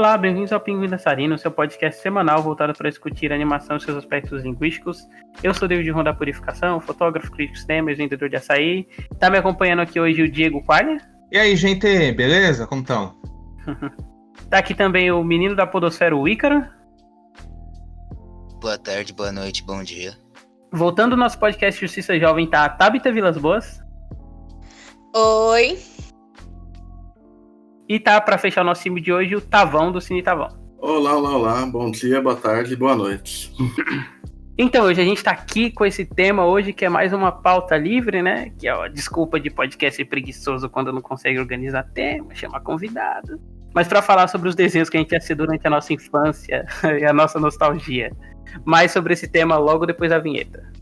Olá, bem-vindos ao Pinguim Dançarino, seu podcast semanal voltado para discutir a animação e seus aspectos linguísticos. Eu sou o David Ron da Purificação, fotógrafo, crítico de cinema e vendedor de açaí. Tá me acompanhando aqui hoje o Diego Qualha. E aí, gente, beleza? Como estão? Tá aqui também o menino da podosfera, o Ícaro. Boa tarde, boa noite, bom dia. Voltando ao nosso podcast Justiça Jovem, tá a Tabita Vilas Boas. Oi. E tá, pra fechar o nosso time de hoje, o Tavão do Cine Tavão. Olá, bom dia, boa tarde, boa noite. Então, hoje a gente tá aqui com esse tema hoje, que é mais uma pauta livre, né? Que é a desculpa de podcast preguiçoso quando não consegue organizar tema, chamar convidado. Mas pra falar sobre os desenhos que a gente assistiu durante a nossa infância e a nossa nostalgia. Mais sobre esse tema logo depois da vinheta.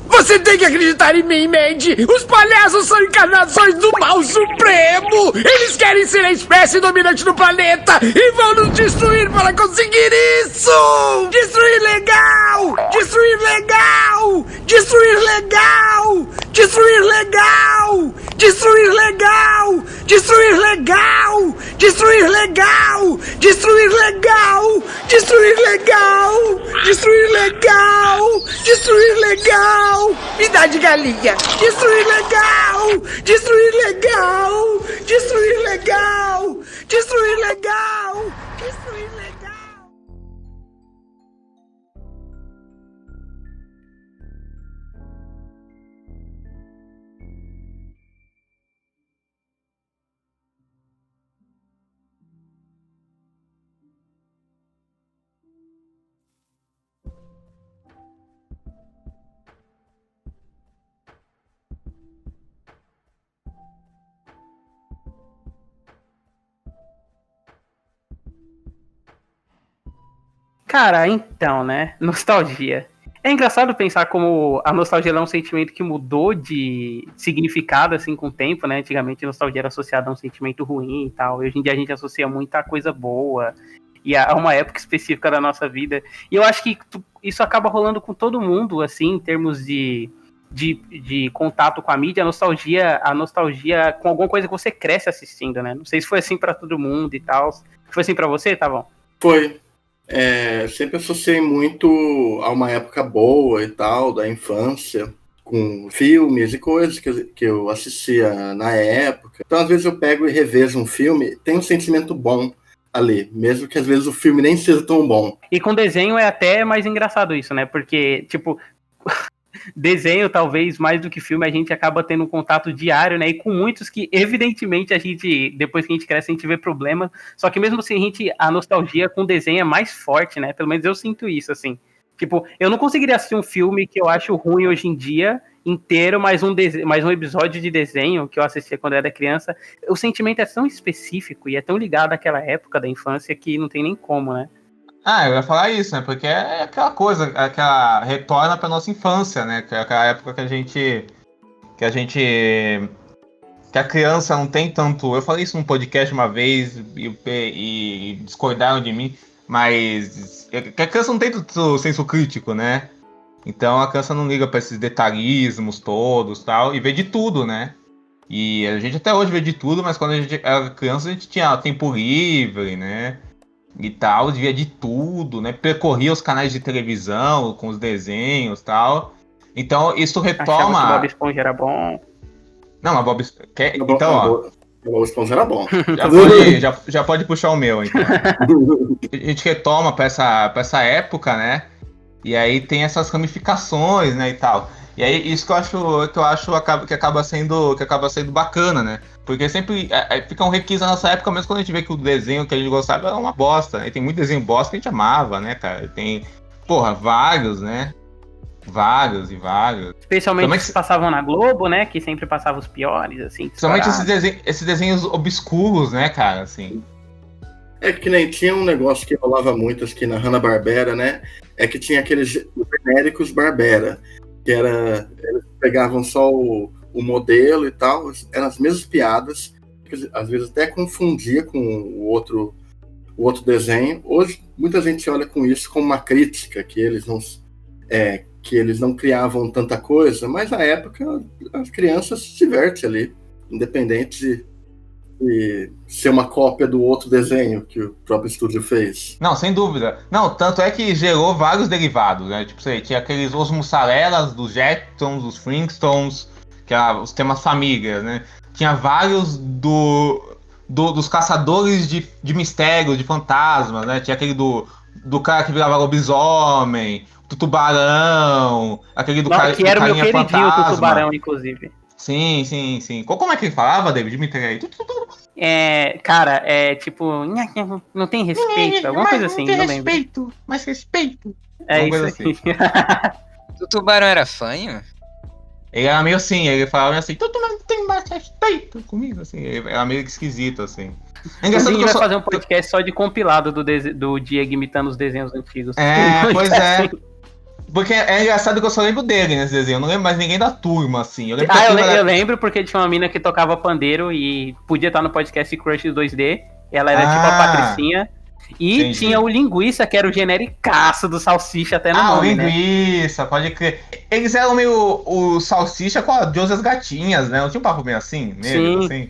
Você tem que acreditar em mim, Mandy! Os palhaços são encarnações do mal supremo! Eles querem ser a espécie dominante do planeta e vão nos destruir para conseguir isso! Destruir legal! Destruir legal! Destruir legal! Destruir legal! Destruir legal! Destruir legal! Destruir legal! Destruir legal! Destruir legal! Destruir legal! Destruir legal! Me dá de galinha! Destruir legal! Destruir legal! Destruir legal! Destruir legal! Destruir legal! Cara, então, né? Nostalgia. É engraçado pensar como a nostalgia é um sentimento que mudou de significado, assim, com o tempo, né? Antigamente a nostalgia era associada a um sentimento ruim e tal. E hoje em dia a gente associa muita coisa boa e a uma época específica da nossa vida. E eu acho que isso acaba rolando com todo mundo, assim, em termos de contato com a mídia, a nostalgia com alguma coisa que você cresce assistindo, né? Não sei se foi assim pra todo mundo e tal. Foi assim pra você, Tavão? Foi. Sempre associei muito a uma época boa e tal, da infância, com filmes e coisas que eu assistia na época. Então, às vezes eu pego e revejo um filme, tem um sentimento bom ali, mesmo que às vezes o filme nem seja tão bom. E com desenho é até mais engraçado isso, né? Porque, tipo, desenho, talvez, mais do que filme, a gente acaba tendo um contato diário, né? E com muitos que, evidentemente, a gente, depois que a gente cresce, a gente vê problema. Só que mesmo assim, a nostalgia com desenho é mais forte, né? Pelo menos eu sinto isso, assim. Tipo, eu não conseguiria assistir um filme que eu acho ruim hoje em dia inteiro, mais um episódio de desenho que eu assistia quando eu era criança. O sentimento é tão específico e é tão ligado àquela época da infância que não tem nem como, né? Eu ia falar isso, né? Porque é aquela coisa, aquela retorna pra nossa infância, né? Que é aquela época que a criança não tem tanto. Eu falei isso num podcast uma vez e discordaram de mim, mas que a criança não tem tanto senso crítico, né? Então a criança não liga pra esses detalhismos todos, tal, e vê de tudo, né? E a gente até hoje vê de tudo, mas quando a gente era criança a gente tinha tempo livre, né? E tal, via de tudo, né? Percorria os canais de televisão com os desenhos e tal. Então, isso retoma... Achava que o Bob Esponja era bom. Não, mas Bob Esponja... Então, ó... O Bob Esponja era bom. Já pode puxar o meu, então. A gente retoma pra essa época, né? E aí tem essas ramificações, né, e tal. E aí, isso que eu acho que acaba sendo bacana, né? Porque sempre fica um requisito na nossa época, mesmo quando a gente vê que o desenho que a gente gostava era uma bosta. Né? E tem muito desenho bosta que a gente amava, né, cara? Tem, vários, né? Vários e vários. Especialmente os que passavam na Globo, né? Que sempre passavam os piores, assim. Principalmente esses desenhos obscuros, né, cara? Assim. É que nem tinha um negócio que rolava muito aqui na Hanna-Barbera, né? É que tinha aqueles genéricos Barbera. Que eles pegavam só o modelo e tal, eram as mesmas piadas, que às vezes até confundia com o outro desenho. Hoje, muita gente olha com isso como uma crítica, que eles não criavam tanta coisa, mas na época as crianças se divertem ali, independente de ser uma cópia do outro desenho que o próprio estúdio fez. Não, sem dúvida. Não, tanto é que gerou vários derivados, né? Tipo, você tinha aqueles Os Mussarelas, dos Jetsons, dos Flintstones, que eram os temas famílias, né? Tinha vários dos caçadores de mistérios, de fantasmas, né? Tinha aquele do cara que virava lobisomem, do tubarão, aquele do cara que era o meu carinha queridinho, fantasma. do tubarão, inclusive. Sim. Como é que ele falava, David? Me entrega aí. Cara, tipo, não tem respeito, alguma coisa assim, não lembro. Mas respeito. É Alguma isso coisa aí. O tubarão era fanho? Ele era meio assim, ele falava assim, todo mundo tem mais respeito comigo, assim, ele era meio esquisito, assim. É A engraçado gente que eu vai só... fazer um podcast só de compilado do Diego imitando os desenhos antigos. Pois é. Porque é engraçado que eu só lembro dele nesse desenho, eu não lembro mais ninguém da turma, assim. Eu lembro que a turma eu lembro porque tinha uma mina que tocava pandeiro e podia estar no podcast Crush 2D. Ela era tipo a Patricinha. E entendi. tinha o Linguiça, que era o genericaço do Salsicha até no nome, o Linguiça, né? Pode crer. Eles eram meio o Salsicha com a Deus das Gatinhas, né? Não tinha um papo meio assim neles, assim?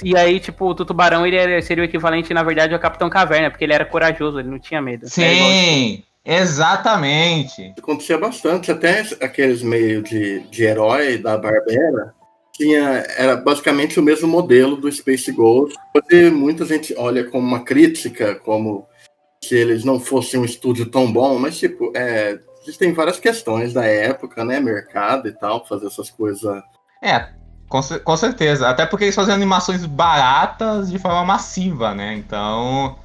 E aí, tipo, o Tubarão, ele seria o equivalente, na verdade, ao Capitão Caverna, porque ele era corajoso, ele não tinha medo. Sim, exatamente. Acontecia bastante, até aqueles meio de herói da Barbera, era basicamente o mesmo modelo do Space Ghost. Muita gente olha como uma crítica, como se eles não fossem um estúdio tão bom, mas tipo, existem várias questões da época, né, mercado e tal, fazer essas coisas. Com certeza, até porque eles faziam animações baratas de forma massiva, né, então...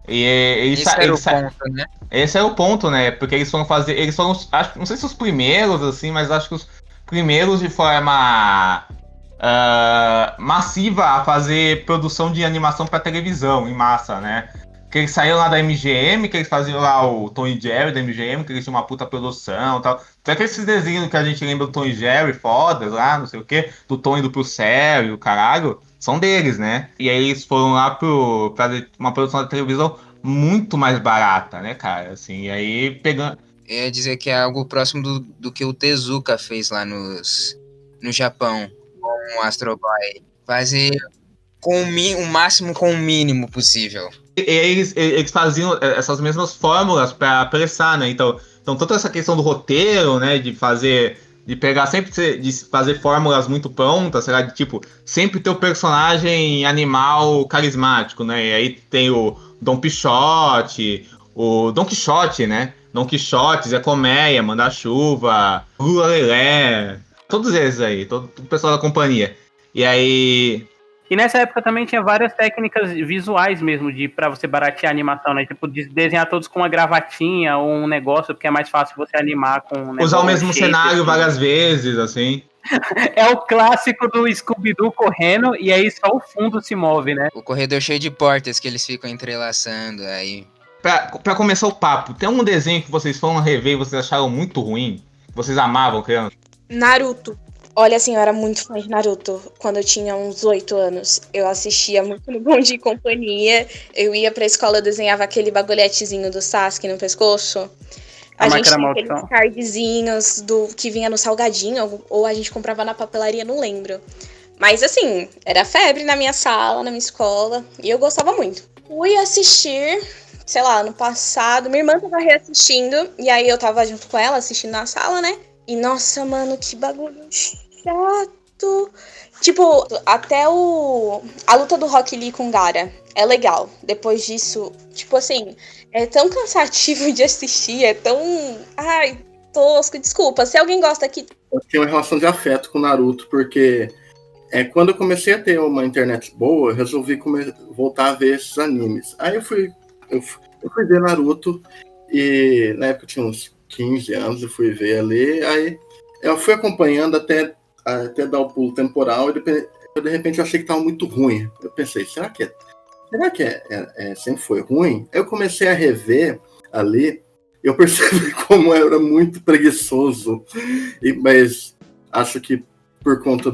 Esse era o ponto, né? Esse é o ponto, né, porque eles foram, acho, não sei se os primeiros, assim, mas acho que os primeiros de forma... massiva a fazer produção de animação para televisão em massa, né? Que eles saíram lá da MGM, que eles faziam lá o Tom e Jerry da MGM, que eles tinham uma puta produção e tal. Até que esses desenhos que a gente lembra do Tom e Jerry, fodas lá, não sei o que, do Tom indo pro céu e o caralho, são deles, né? E aí eles foram lá pra uma produção da televisão muito mais barata, né, cara? Assim, e aí pegando... Eu ia dizer que é algo próximo do que o Tezuka fez lá no Japão. Um Astro Boy. Fazer o máximo com o mínimo possível. Eles faziam essas mesmas fórmulas para apressar, né? Então toda essa questão do roteiro, né? De pegar sempre, de fazer fórmulas muito prontas, sei lá, de tipo, sempre ter o personagem animal carismático, né? E aí tem o Don Quixote, né? Don Quixote, Zé Colmeia, Manda-Chuva, Lula Lelé, todos eles aí, todo o pessoal da companhia. E aí... E nessa época também tinha várias técnicas visuais mesmo, pra você baratear a animação, né? Tipo, de desenhar todos com uma gravatinha ou um negócio, porque é mais fácil você animar com um negócio. Usar o mesmo cenário assim várias vezes, assim. É o clássico do Scooby-Doo correndo e aí só o fundo se move, né? O corredor cheio de portas que eles ficam entrelaçando aí. Pra começar o papo, tem um desenho que vocês foram rever e vocês acharam muito ruim? Vocês amavam, criança? Naruto. Olha, assim, eu era muito fã de Naruto. Quando eu tinha uns 8 anos, eu assistia muito no Bom Dia e Companhia. Eu ia pra escola, eu desenhava aquele bagulhetezinho do Sasuke no pescoço. A gente tinha aqueles cardzinhos que vinha no salgadinho, ou a gente comprava na papelaria, não lembro. Mas, assim, era febre na minha sala, na minha escola, e eu gostava muito. Fui assistir, sei lá, ano passado, minha irmã tava reassistindo, e aí eu tava junto com ela, assistindo na sala, né? E, nossa, mano, que bagulho chato. Tipo, até a luta do Rock Lee com Gaara é legal. Depois disso, tipo assim, é tão cansativo de assistir, é tão... Ai, tosco, desculpa. Se alguém gosta aqui... Eu tinha uma relação de afeto com o Naruto, porque quando eu comecei a ter uma internet boa, eu resolvi voltar a ver esses animes. Aí eu fui ver Naruto, e na época eu tinha uns 15 anos, eu fui ver ali, aí eu fui acompanhando até dar o pulo temporal, e de repente eu achei que estava muito ruim. Eu pensei, será que sempre foi ruim? Eu comecei a rever ali, eu percebi como eu era muito preguiçoso, mas acho que por conta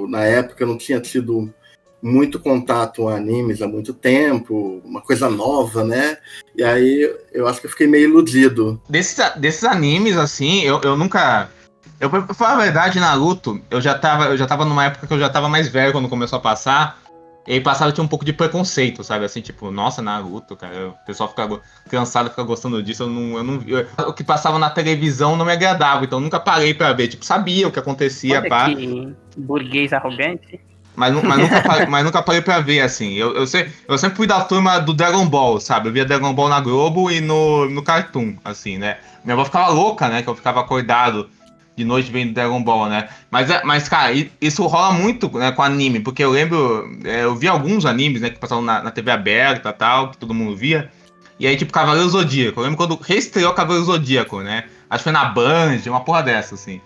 na época eu não tinha tido muito contato com animes há muito tempo, uma coisa nova, né? E aí eu acho que eu fiquei meio iludido. Desses animes, assim, eu nunca... pra falar a verdade, Naruto, eu já tava numa época que eu já tava mais velho quando começou a passar, E aí passava, tinha um pouco de preconceito, sabe? Assim, tipo, nossa, Naruto, cara. O pessoal fica cansado, fica gostando disso. O que passava na televisão não me agradava, então eu nunca parei pra ver. Tipo, sabia o que acontecia, Olha pá. que burguês arrogante. Mas nunca parei pra ver, assim. Eu sempre fui da turma do Dragon Ball, sabe? Eu via Dragon Ball na Globo e no Cartoon, assim, né? Minha avó ficava louca, né? Que eu ficava acordado de noite vendo Dragon Ball, né? Mas cara, isso rola muito, né, com anime, porque eu lembro, eu vi alguns animes, né, que passavam na TV aberta e tal, que todo mundo via. E aí, tipo, Cavaleiro Zodíaco. Eu lembro quando reestreou Cavaleiro Zodíaco, né? Acho que foi na Band, uma porra dessa, assim.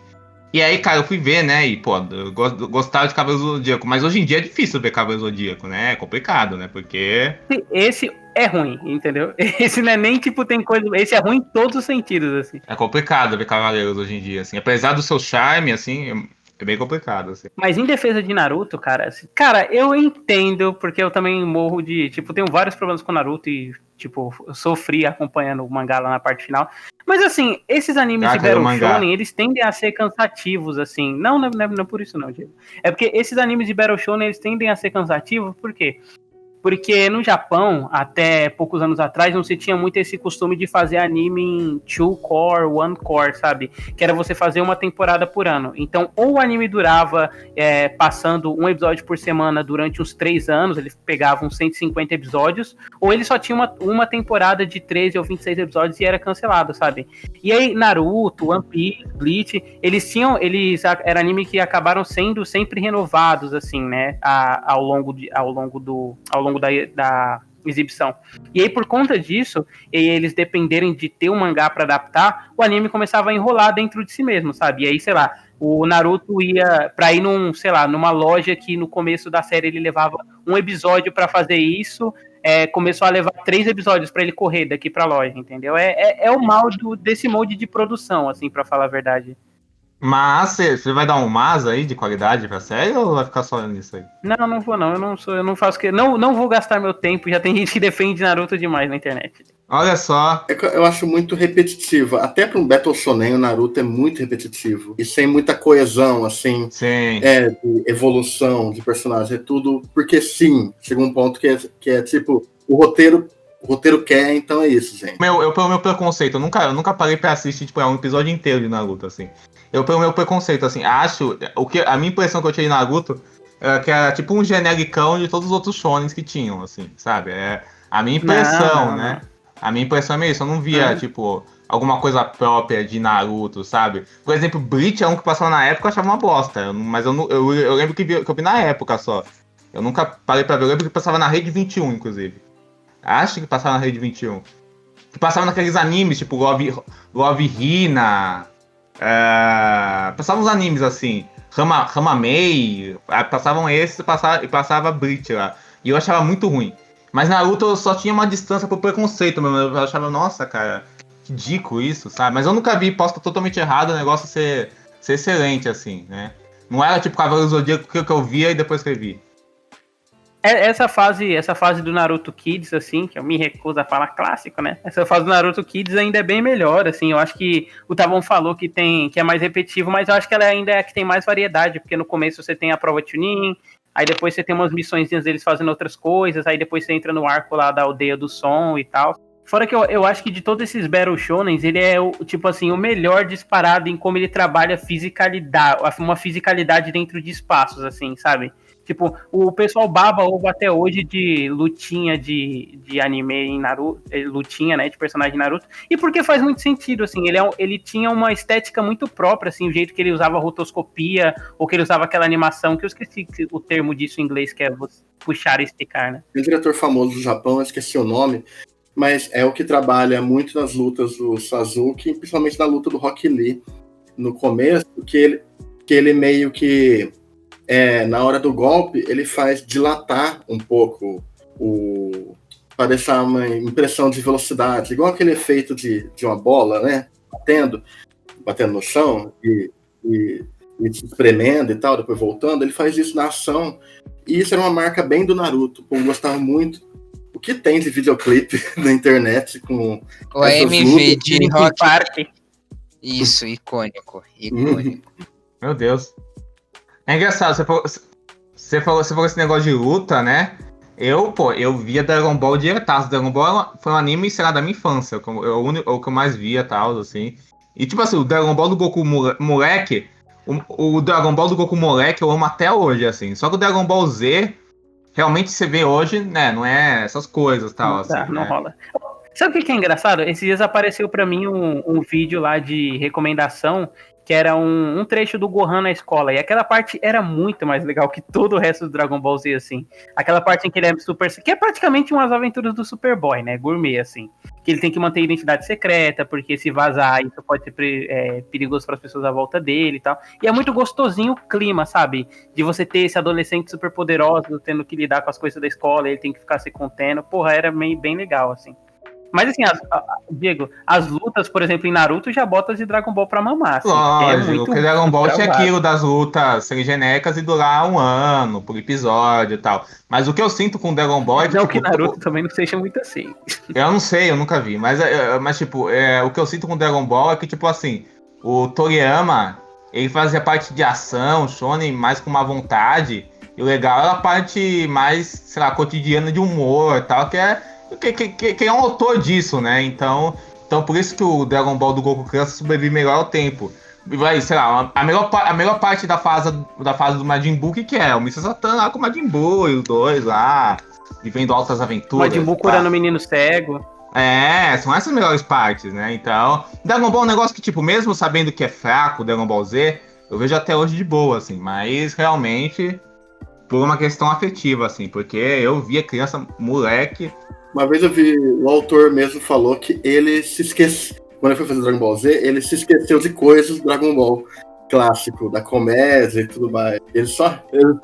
E aí, cara, eu fui ver, né? E, pô, eu gostava de Cavaleiro Zodíaco. Mas hoje em dia é difícil ver Cavaleiro Zodíaco, né? É complicado, né? Porque. Esse é ruim, entendeu? Esse não é nem tipo, tem coisa. Esse é ruim em todos os sentidos, assim. É complicado ver Cavaleiros hoje em dia, assim. Apesar do seu charme, assim, é bem complicado, assim. Mas em defesa de Naruto, cara, assim, cara, eu entendo, porque eu também morro de. Tipo, tenho vários problemas com Naruto e, tipo, eu sofri acompanhando o mangá lá na parte final. Mas, assim, esses animes de Battle Shonen, eles tendem a ser cansativos, assim. Não é por isso, não, Diego. É porque esses animes de Battle Shonen, eles tendem a ser cansativos, por quê? Porque no Japão, até poucos anos atrás, não se tinha muito esse costume de fazer anime em 2-core, 1-core, sabe? Que era você fazer uma temporada por ano. Então, ou o anime durava passando um episódio por semana durante uns 3 anos, eles pegavam 150 episódios, ou ele só tinha uma temporada de 13 ou 26 episódios e era cancelado, sabe? E aí, Naruto, One Piece, Bleach, era anime que acabaram sendo sempre renovados, assim, né? Ao longo da exibição. E aí, por conta disso, eles dependerem de ter um mangá para adaptar, o anime começava a enrolar dentro de si mesmo, sabe? E aí, sei lá, o Naruto ia pra ir numa loja que no começo da série ele levava um episódio para fazer isso, começou a levar 3 episódios para ele correr daqui pra loja, entendeu? É o mal desse molde de produção, assim, para falar a verdade. Mas você vai dar um mas aí de qualidade pra série ou vai ficar só nisso aí? Não vou não. Eu não faço que. Não vou gastar meu tempo. Já tem gente que defende Naruto demais na internet. Olha só. Eu acho muito repetitivo. Até para um Battle Shonen, o Naruto é muito repetitivo. E sem muita coesão, assim. Sim. De evolução de personagem. É tudo porque sim. Chega um ponto que é tipo, o roteiro quer, então é isso, gente. Pelo meu preconceito, eu nunca parei pra assistir tipo, um episódio inteiro de Naruto, assim. Pelo meu preconceito, assim, acho. A minha impressão que eu tinha de Naruto é que era tipo um genericão de todos os outros shonens que tinham, assim, sabe? É a minha impressão, né? A minha impressão é meio isso. Eu não via, tipo, alguma coisa própria de Naruto, sabe? Por exemplo, Bleach é um que passava na época, eu achava uma bosta. Mas eu lembro que eu vi na época só. Eu nunca parei pra ver. Eu lembro que passava na Rede 21, inclusive. Acho que passava na Rede 21. Que passava naqueles animes, tipo Love Hina. Passavam uns animes assim. Ramamei. Passavam esses e passava Bleach lá. E eu achava muito ruim. Mas Naruto eu só tinha uma distância pro preconceito mesmo. Eu achava, nossa, cara, ridículo isso, sabe? Mas eu nunca vi, posso estar totalmente errado, o negócio ser excelente, assim, né? Não era tipo Cavaleiro Zodíaco que eu via e depois escrevi. Essa fase do Naruto Kids, assim, que eu me recuso a falar clássico, né? Essa fase do Naruto Kids ainda é bem melhor, assim. Eu acho que o Tavon falou que é mais repetitivo, mas eu acho que ela ainda é a que tem mais variedade, porque no começo você tem a prova Chunin, aí depois você tem umas missõezinhas deles fazendo outras coisas, aí depois você entra no arco lá da aldeia do som e tal. Fora que eu acho que de todos esses Battle Shonens, ele é, tipo assim, o melhor disparado em como ele trabalha uma fisicalidade dentro de espaços, assim, sabe? Tipo, o pessoal baba ovo até hoje de lutinha de anime em Naruto, lutinha, né, de personagem de Naruto, e porque faz muito sentido, assim, ele tinha uma estética muito própria, assim, o jeito que ele usava rotoscopia, ou que ele usava aquela animação, que eu esqueci o termo disso em inglês, que é puxar e esticar, né? Tem um diretor famoso do Japão, eu esqueci o nome, mas é o que trabalha muito nas lutas do Sasuke, principalmente na luta do Rock Lee, no começo, que ele meio que na hora do golpe, ele faz dilatar um pouco para deixar uma impressão de velocidade, igual aquele efeito de uma bola, né? Batendo no chão e se espremendo e tal, depois voltando. Ele faz isso na ação, e isso era uma marca bem do Naruto. Eu gostava muito. O que tem de videoclipe na internet com o AMV de Rock Park. Isso, icônico. Meu Deus. É engraçado, Você falou esse negócio de luta, né? Eu via Dragon Ball diretaço. Dragon Ball foi um anime, sei lá, da minha infância. O que eu mais via, tal, assim. E tipo assim, o Dragon Ball do Goku moleque, o Dragon Ball do Goku moleque eu amo até hoje, assim. Só que o Dragon Ball Z, realmente você vê hoje, né, não é essas coisas, tal, Não dá, assim. não né? rola. Sabe o que é engraçado? Esses dias apareceu pra mim um vídeo lá de recomendação, que era um trecho do Gohan na escola, e aquela parte era muito mais legal que todo o resto do Dragon Ball Z, assim. Aquela parte em que ele é super... que é praticamente umas aventuras do Superboy, né? Gourmet, assim. Que ele tem que manter a identidade secreta, porque se vazar, isso pode ser perigoso para as pessoas à volta dele e tal. E é muito gostosinho o clima, sabe? De você ter esse adolescente super poderoso, tendo que lidar com as coisas da escola, ele tem que ficar se contendo. Porra, era bem legal, assim. Mas assim, Diego, as lutas, por exemplo, em Naruto já bota de Dragon Ball pra mamar. Assim, Lógico, porque Dragon Ball tinha aquilo das lutas serem genéricas e durar 1 ano por episódio e tal. Mas o que eu sinto com Dragon Ball é que. Não que Naruto também não seja muito assim. Eu não sei, eu nunca vi. Mas tipo, o que eu sinto com Dragon Ball é que, tipo assim, o Toriyama, ele fazia parte de ação, shonen, mais com uma vontade. E o legal era a parte mais, sei lá, cotidiana de humor e tal, que é um autor disso, né? Então por isso que o Dragon Ball do Goku criança sobrevive melhor ao tempo. E vai, sei lá, a melhor parte da fase do Majin Buu, que é? O Mr. Satan lá com o Majin Buu e os dois lá, vivendo altas aventuras. Majin Buu curando o menino cego. São essas melhores partes, né? Então, Dragon Ball é um negócio que, tipo, mesmo sabendo que é fraco o Dragon Ball Z, eu vejo até hoje de boa, assim. Mas, realmente, por uma questão afetiva, assim. Porque eu via criança, moleque... Uma vez eu vi, o autor mesmo falou que ele se esqueceu, quando ele foi fazer Dragon Ball Z, ele se esqueceu de coisas do Dragon Ball clássico, da comédia e tudo mais. Ele só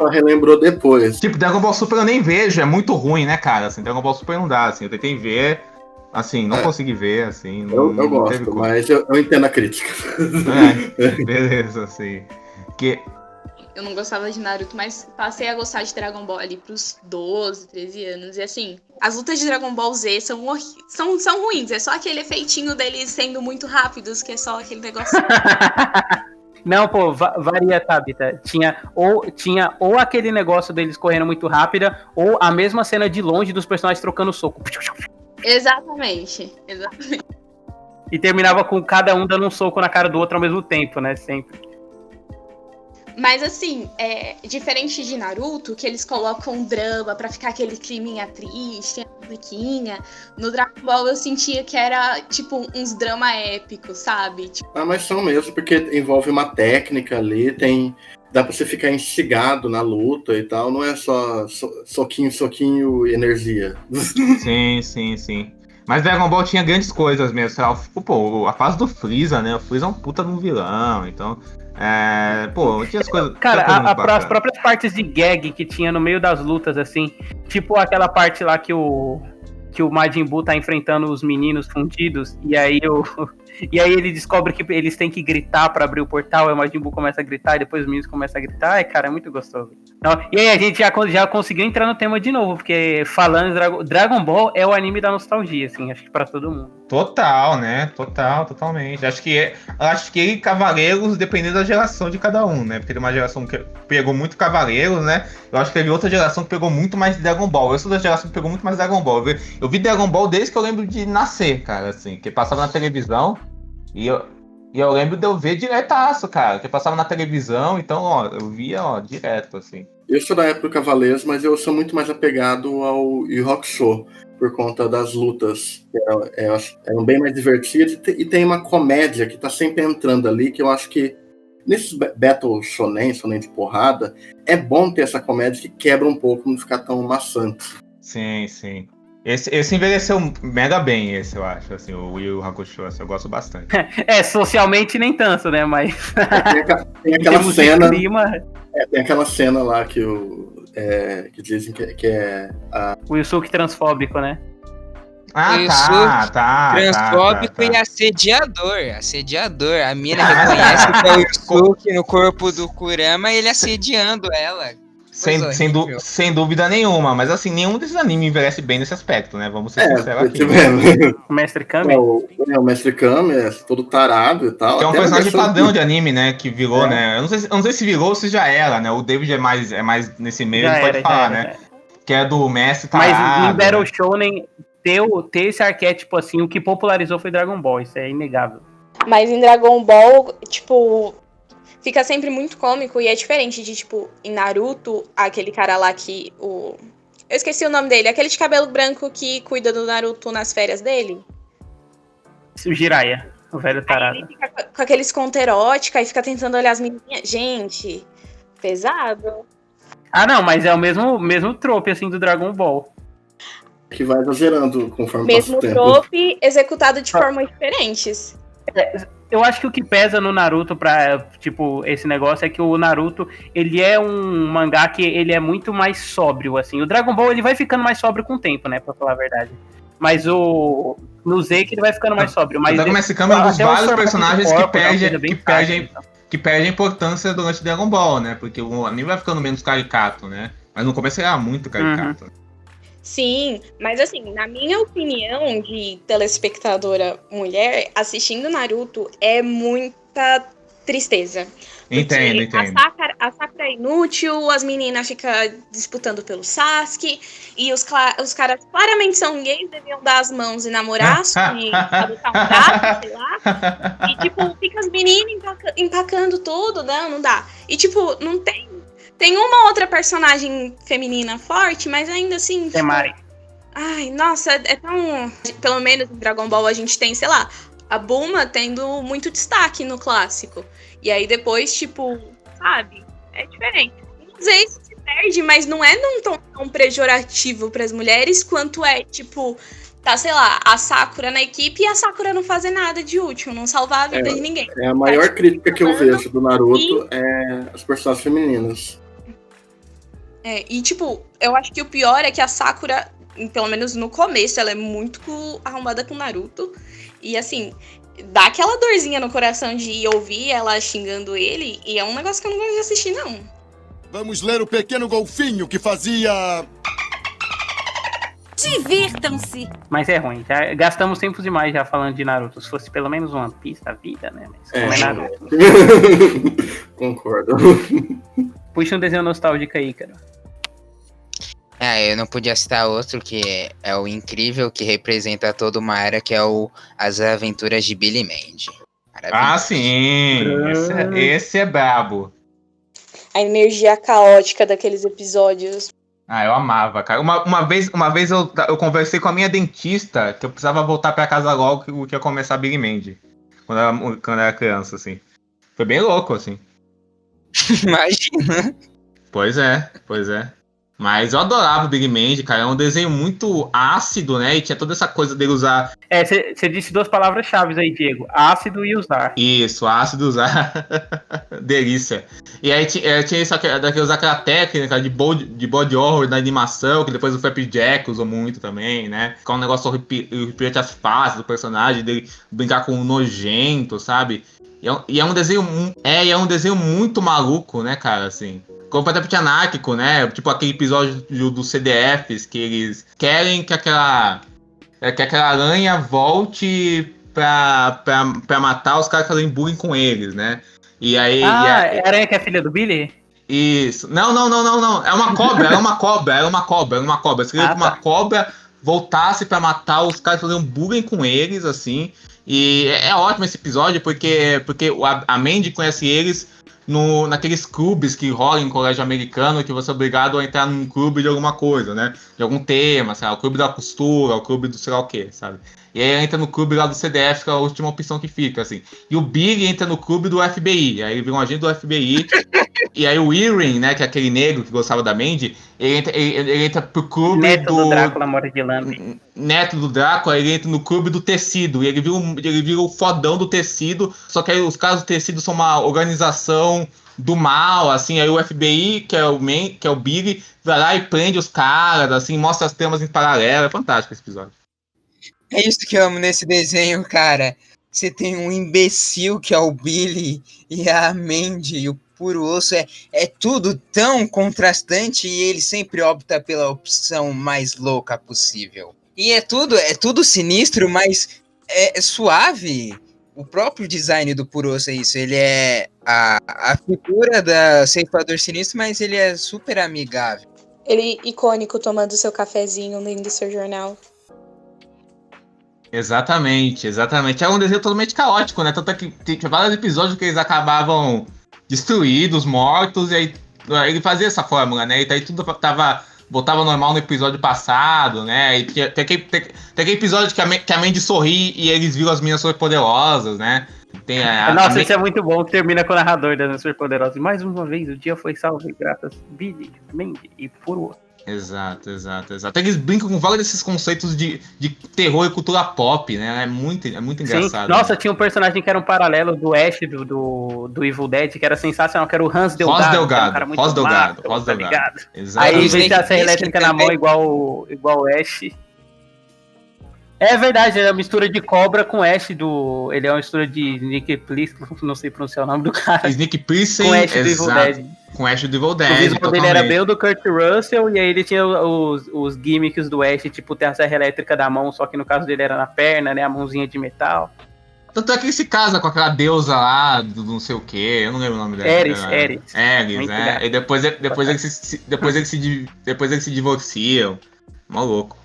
relembrou depois. Tipo, Dragon Ball Super eu nem vejo, é muito ruim, né, cara? Assim, Dragon Ball Super não dá, assim, eu tentei ver, assim, não consegui ver, assim. Eu gosto, mas eu entendo a crítica. Beleza, assim. Eu não gostava de Naruto, mas passei a gostar de Dragon Ball ali pros 12, 13 anos. E assim, as lutas de Dragon Ball Z são ruins. É só aquele efeitinho deles sendo muito rápidos, que é só aquele negócio. Não, pô, varia, Tabita. Tinha ou aquele negócio deles correndo muito rápido, ou a mesma cena de longe dos personagens trocando soco. Exatamente. E terminava com cada um dando um soco na cara do outro ao mesmo tempo, né? Sempre. Mas assim, diferente de Naruto, que eles colocam drama pra ficar aquele climinha triste, a musiquinha, no Dragon Ball eu sentia que era tipo uns drama épicos, sabe? Tipo... mas são mesmo, porque envolve uma técnica ali, dá pra você ficar instigado na luta e tal, não é só soquinho e energia. Sim. Mas Dragon Ball tinha grandes coisas mesmo, sei lá, a fase do Freeza, né? O Freeza é um puta de um vilão, então... tinha as coisas... Cara, as próprias partes de gag que tinha no meio das lutas, assim, tipo aquela parte lá que o Majin Buu tá enfrentando os meninos fundidos, e aí ele descobre que eles têm que gritar pra abrir o portal, e o Majin Buu começa a gritar, e depois os meninos começam a gritar. Cara, é muito gostoso. E aí a gente já conseguiu entrar no tema de novo, porque falando Dragon Ball é o anime da nostalgia, assim, acho que pra todo mundo. Total, né? Totalmente. Acho que Cavaleiros, dependendo da geração de cada um, né? Porque tem uma geração que pegou muito Cavaleiros, né? Eu acho que teve outra geração que pegou muito mais Dragon Ball. Eu sou da geração que pegou muito mais Dragon Ball. Eu vi Dragon Ball desde que eu lembro de nascer, cara, assim. Que passava na televisão e eu lembro de eu ver diretaço, cara. Que passava na televisão, então, eu via, direto, assim. Eu sou da época do Cavaleiros, mas eu sou muito mais apegado ao Yu Hakusho, por conta das lutas, que eram bem mais divertidas, e tem uma comédia que tá sempre entrando ali, que eu acho que nesses Battle Shonen de porrada, é bom ter essa comédia que quebra um pouco, não ficar tão maçante. Sim. Esse envelheceu mega bem, eu acho, assim, o Yu Hakusho, assim, eu gosto bastante. Socialmente nem tanto, né, mas... Tem aquela cena... tem aquela cena lá que que dizem que é o Yusuke transfóbico, né? Tá. Transfóbico e assediador. A mina reconhece que é o Yusuke no corpo do Kurama e ele assediando ela. Sem dúvida nenhuma, mas assim, nenhum desses animes envelhece bem nesse aspecto, né? Vamos ser sinceros aqui. O Mestre Kami? O Mestre Kami é todo tarado e tal. Que é um Até personagem versão padrão de anime, né? Que virou, É. né? Eu não sei se virou ou se já era, né? O David é mais nesse meio, Já ele pode era, falar, já né? era. Que é do mestre Mas tarado. em Battle né? Shonen, ter esse arquétipo assim, o que popularizou foi Dragon Ball, isso é inegável. Mas em Dragon Ball, tipo, fica sempre muito cômico e é diferente de, tipo, em Naruto, aquele cara lá que Eu esqueci o nome dele, aquele de cabelo branco que cuida do Naruto nas férias dele. O Jiraiya, o velho Aí tarado. ele fica com aqueles conto erótica e fica tentando olhar as menininhas. Gente, pesado. Ah, não, mas é o mesmo trope, assim, do Dragon Ball. que vai exagerando conforme Mesmo passa o tempo. trope executado de formas diferentes. Eu acho que o que pesa no Naruto pra, tipo, esse negócio é que o Naruto, ele é um mangá que ele é muito mais sóbrio, assim. O Dragon Ball, ele vai ficando mais sóbrio com o tempo, né, pra falar a verdade. Mas no Z que ele vai ficando mais sóbrio. Mas o Dragon Ball é um dos até o vários formato personagens de que corpo, é uma coisa bem perde prática. a importância durante Dragon Ball, né? Porque o anime vai ficando menos caricato, né? Mas no começo ele era muito caricato. Sim, mas assim, na minha opinião de telespectadora mulher, assistindo Naruto é muita tristeza. Porque Entendo. A Sakura é inútil, as meninas ficam disputando pelo Sasuke, e os caras claramente são gays, deviam dar as mãos e namorar, e adotar um gato, sei lá. E tipo, fica as meninas empacando tudo, não dá. E tipo, não tem. Tem uma outra personagem feminina forte, mas ainda assim. Tem Mari. Ai, nossa, é tão. Pelo menos em Dragon Ball a gente tem, sei lá, a Bulma tendo muito destaque no clássico. E aí depois, tipo, sabe? É diferente. Não sei se se perde, mas não é num tom tão pejorativo pras mulheres quanto é, tipo, tá, sei lá, a Sakura na equipe e a Sakura não fazer nada de útil, não salvar a vida de ninguém. É a maior crítica que eu vejo do Naruto é as personagens femininas. E tipo, eu acho que o pior é que a Sakura, pelo menos no começo, ela é muito arrombada com o Naruto. E assim, dá aquela dorzinha no coração de ouvir ela xingando ele. E é um negócio que eu não gosto de assistir, não. Vamos ler o Pequeno Golfinho que fazia... Divirtam-se! Mas é ruim. Já gastamos tempo demais já falando de Naruto. Se fosse pelo menos One Piece da vida, né? Mas como é Naruto. Concordo. Puxa um desenho nostálgico aí, cara. Eu não podia citar outro que é o incrível, que representa toda uma era, que é As Aventuras de Billy Mandy. Ah, sim! Esse é brabo. A energia caótica daqueles episódios. Ah, eu amava, cara. Uma vez eu conversei com a minha dentista que eu precisava voltar pra casa logo que ia começar Billy Mandy. Quando eu era criança, assim. Foi bem louco, assim. Imagina. Pois é. Mas eu adorava o Big Mandy, cara. É um desenho muito ácido, né? E tinha toda essa coisa dele usar. Você disse duas palavras-chave aí, Diego. Ácido e usar. Isso, ácido usar. Delícia. E aí tinha isso daquele usar aquela técnica de body horror na animação, que depois o Flapjack usou muito também, né? Ficar um negócio horripilante as faces do personagem, dele brincar com o nojento, sabe? E é um desenho muito maluco, né, cara, assim. Completamente anárquico, né? Tipo aquele episódio dos CDFs que eles querem que aquela aranha volte pra matar os caras que fazem bullying com eles, né? E aí. É a aranha que é filha do Billy? Isso. Não. É uma cobra, era uma cobra. Eles queriam que uma cobra voltasse pra matar os caras que faziam bullying com eles, assim. E é ótimo esse episódio, porque a Mandy conhece eles naqueles clubes que rolam em colégio americano, que você é obrigado a entrar num clube de alguma coisa, né? De algum tema, sabe? O clube da costura, o clube do sei lá o que, sabe? E aí entra no clube lá do CDF, que é a última opção que fica, assim. E o Billy entra no clube do FBI, aí ele vira um agente do FBI. E aí o Irwin, né, que é aquele negro que gostava da Mandy, ele entra pro clube Neto do Drácula mora de Lamb. Neto do Drácula, ele entra no clube do tecido, e ele vira o fodão do tecido, só que aí os caras do tecido são uma organização do mal, assim, aí o FBI, que é o Billy, vai lá e prende os caras, assim, mostra as tramas em paralelo, é fantástico esse episódio. É isso que eu amo nesse desenho, cara. Você tem um imbecil que é o Billy e a Mandy, Puro Osso é tudo tão contrastante e ele sempre opta pela opção mais louca possível. E é tudo sinistro, mas é suave. O próprio design do Puro Osso é isso. Ele é a figura da ceifador sinistro, mas ele é super amigável. Ele icônico tomando seu cafezinho, lendo seu jornal. Exatamente. É um desenho totalmente caótico, né? Tanto é que tinha vários episódios que eles acabavam destruídos, mortos, e aí ele fazia essa fórmula, né? E daí tudo voltava normal no episódio passado, né? E tem aquele episódio que a Mandy sorri e eles viram as meninas superpoderosas, né? Nossa, isso é muito bom, que termina com o narrador das superpoderosas. Mais uma vez, o dia foi salvo graças a Billy, Mandy e Puro Osso. Exato. Eles brincam com vários desses conceitos de terror e cultura pop, né? É muito engraçado. Sim. Nossa, tinha um personagem que era um paralelo do Ash do Evil Dead, que era sensacional, que era o Hans Delgado. Ross Delgado. Aí ele tinha a serra elétrica na mão igual o Ash. É verdade, é uma mistura de cobra com Ash do... Ele é uma mistura de Sneak Plissken, não sei pronunciar o nome do cara. Sneak Plissken, com Ash do Evil Dead. Com Ash do Evil Dead, o visual dele era bem o do Kurt Russell, e aí ele tinha os gimmicks do Ash, tipo ter a serra elétrica da mão, só que no caso dele era na perna, né, a mãozinha de metal. Tanto é que ele se casa com aquela deusa lá, do não sei o que, eu não lembro o nome dela. Eris, né? E depois eles se divorciam. Mó louco.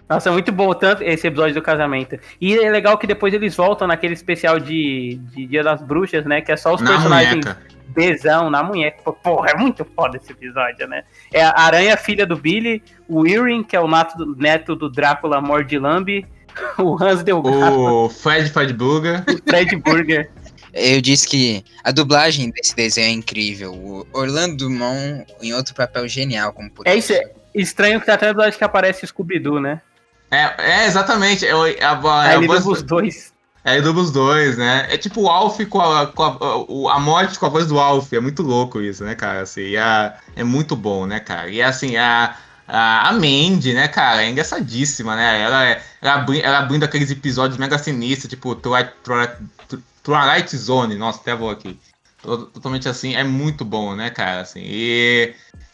Nossa, é muito bom tanto esse episódio do casamento. E é legal que depois eles voltam naquele especial de Dia das Bruxas, né? Que é só os personagens besão na munheca. Porra, é muito foda esse episódio, né? É a Aranha, filha do Billy, o Irwin, que é o neto do Drácula Mordlambe, o Hans Delgado. O Fred Burger. O Fred Burger. Eu disse que a dublagem desse desenho é incrível. O Orlando Drummond em outro papel genial como por isso. É estranho que tá até no episódio que aparece o Scooby-Doo, né? Exatamente. Ele dubla os dois. Ele dubla os dois, né? É tipo o Alf com a morte com a voz do Alf. É muito louco isso, né, cara? Assim, é muito bom, né, cara? E assim, a Mandy, né, cara, é engraçadíssima, né? Ela abrindo aqueles episódios mega sinistros, tipo Twilight Zone. Nossa, até vou aqui. Totalmente assim, é muito bom, né, cara? Assim,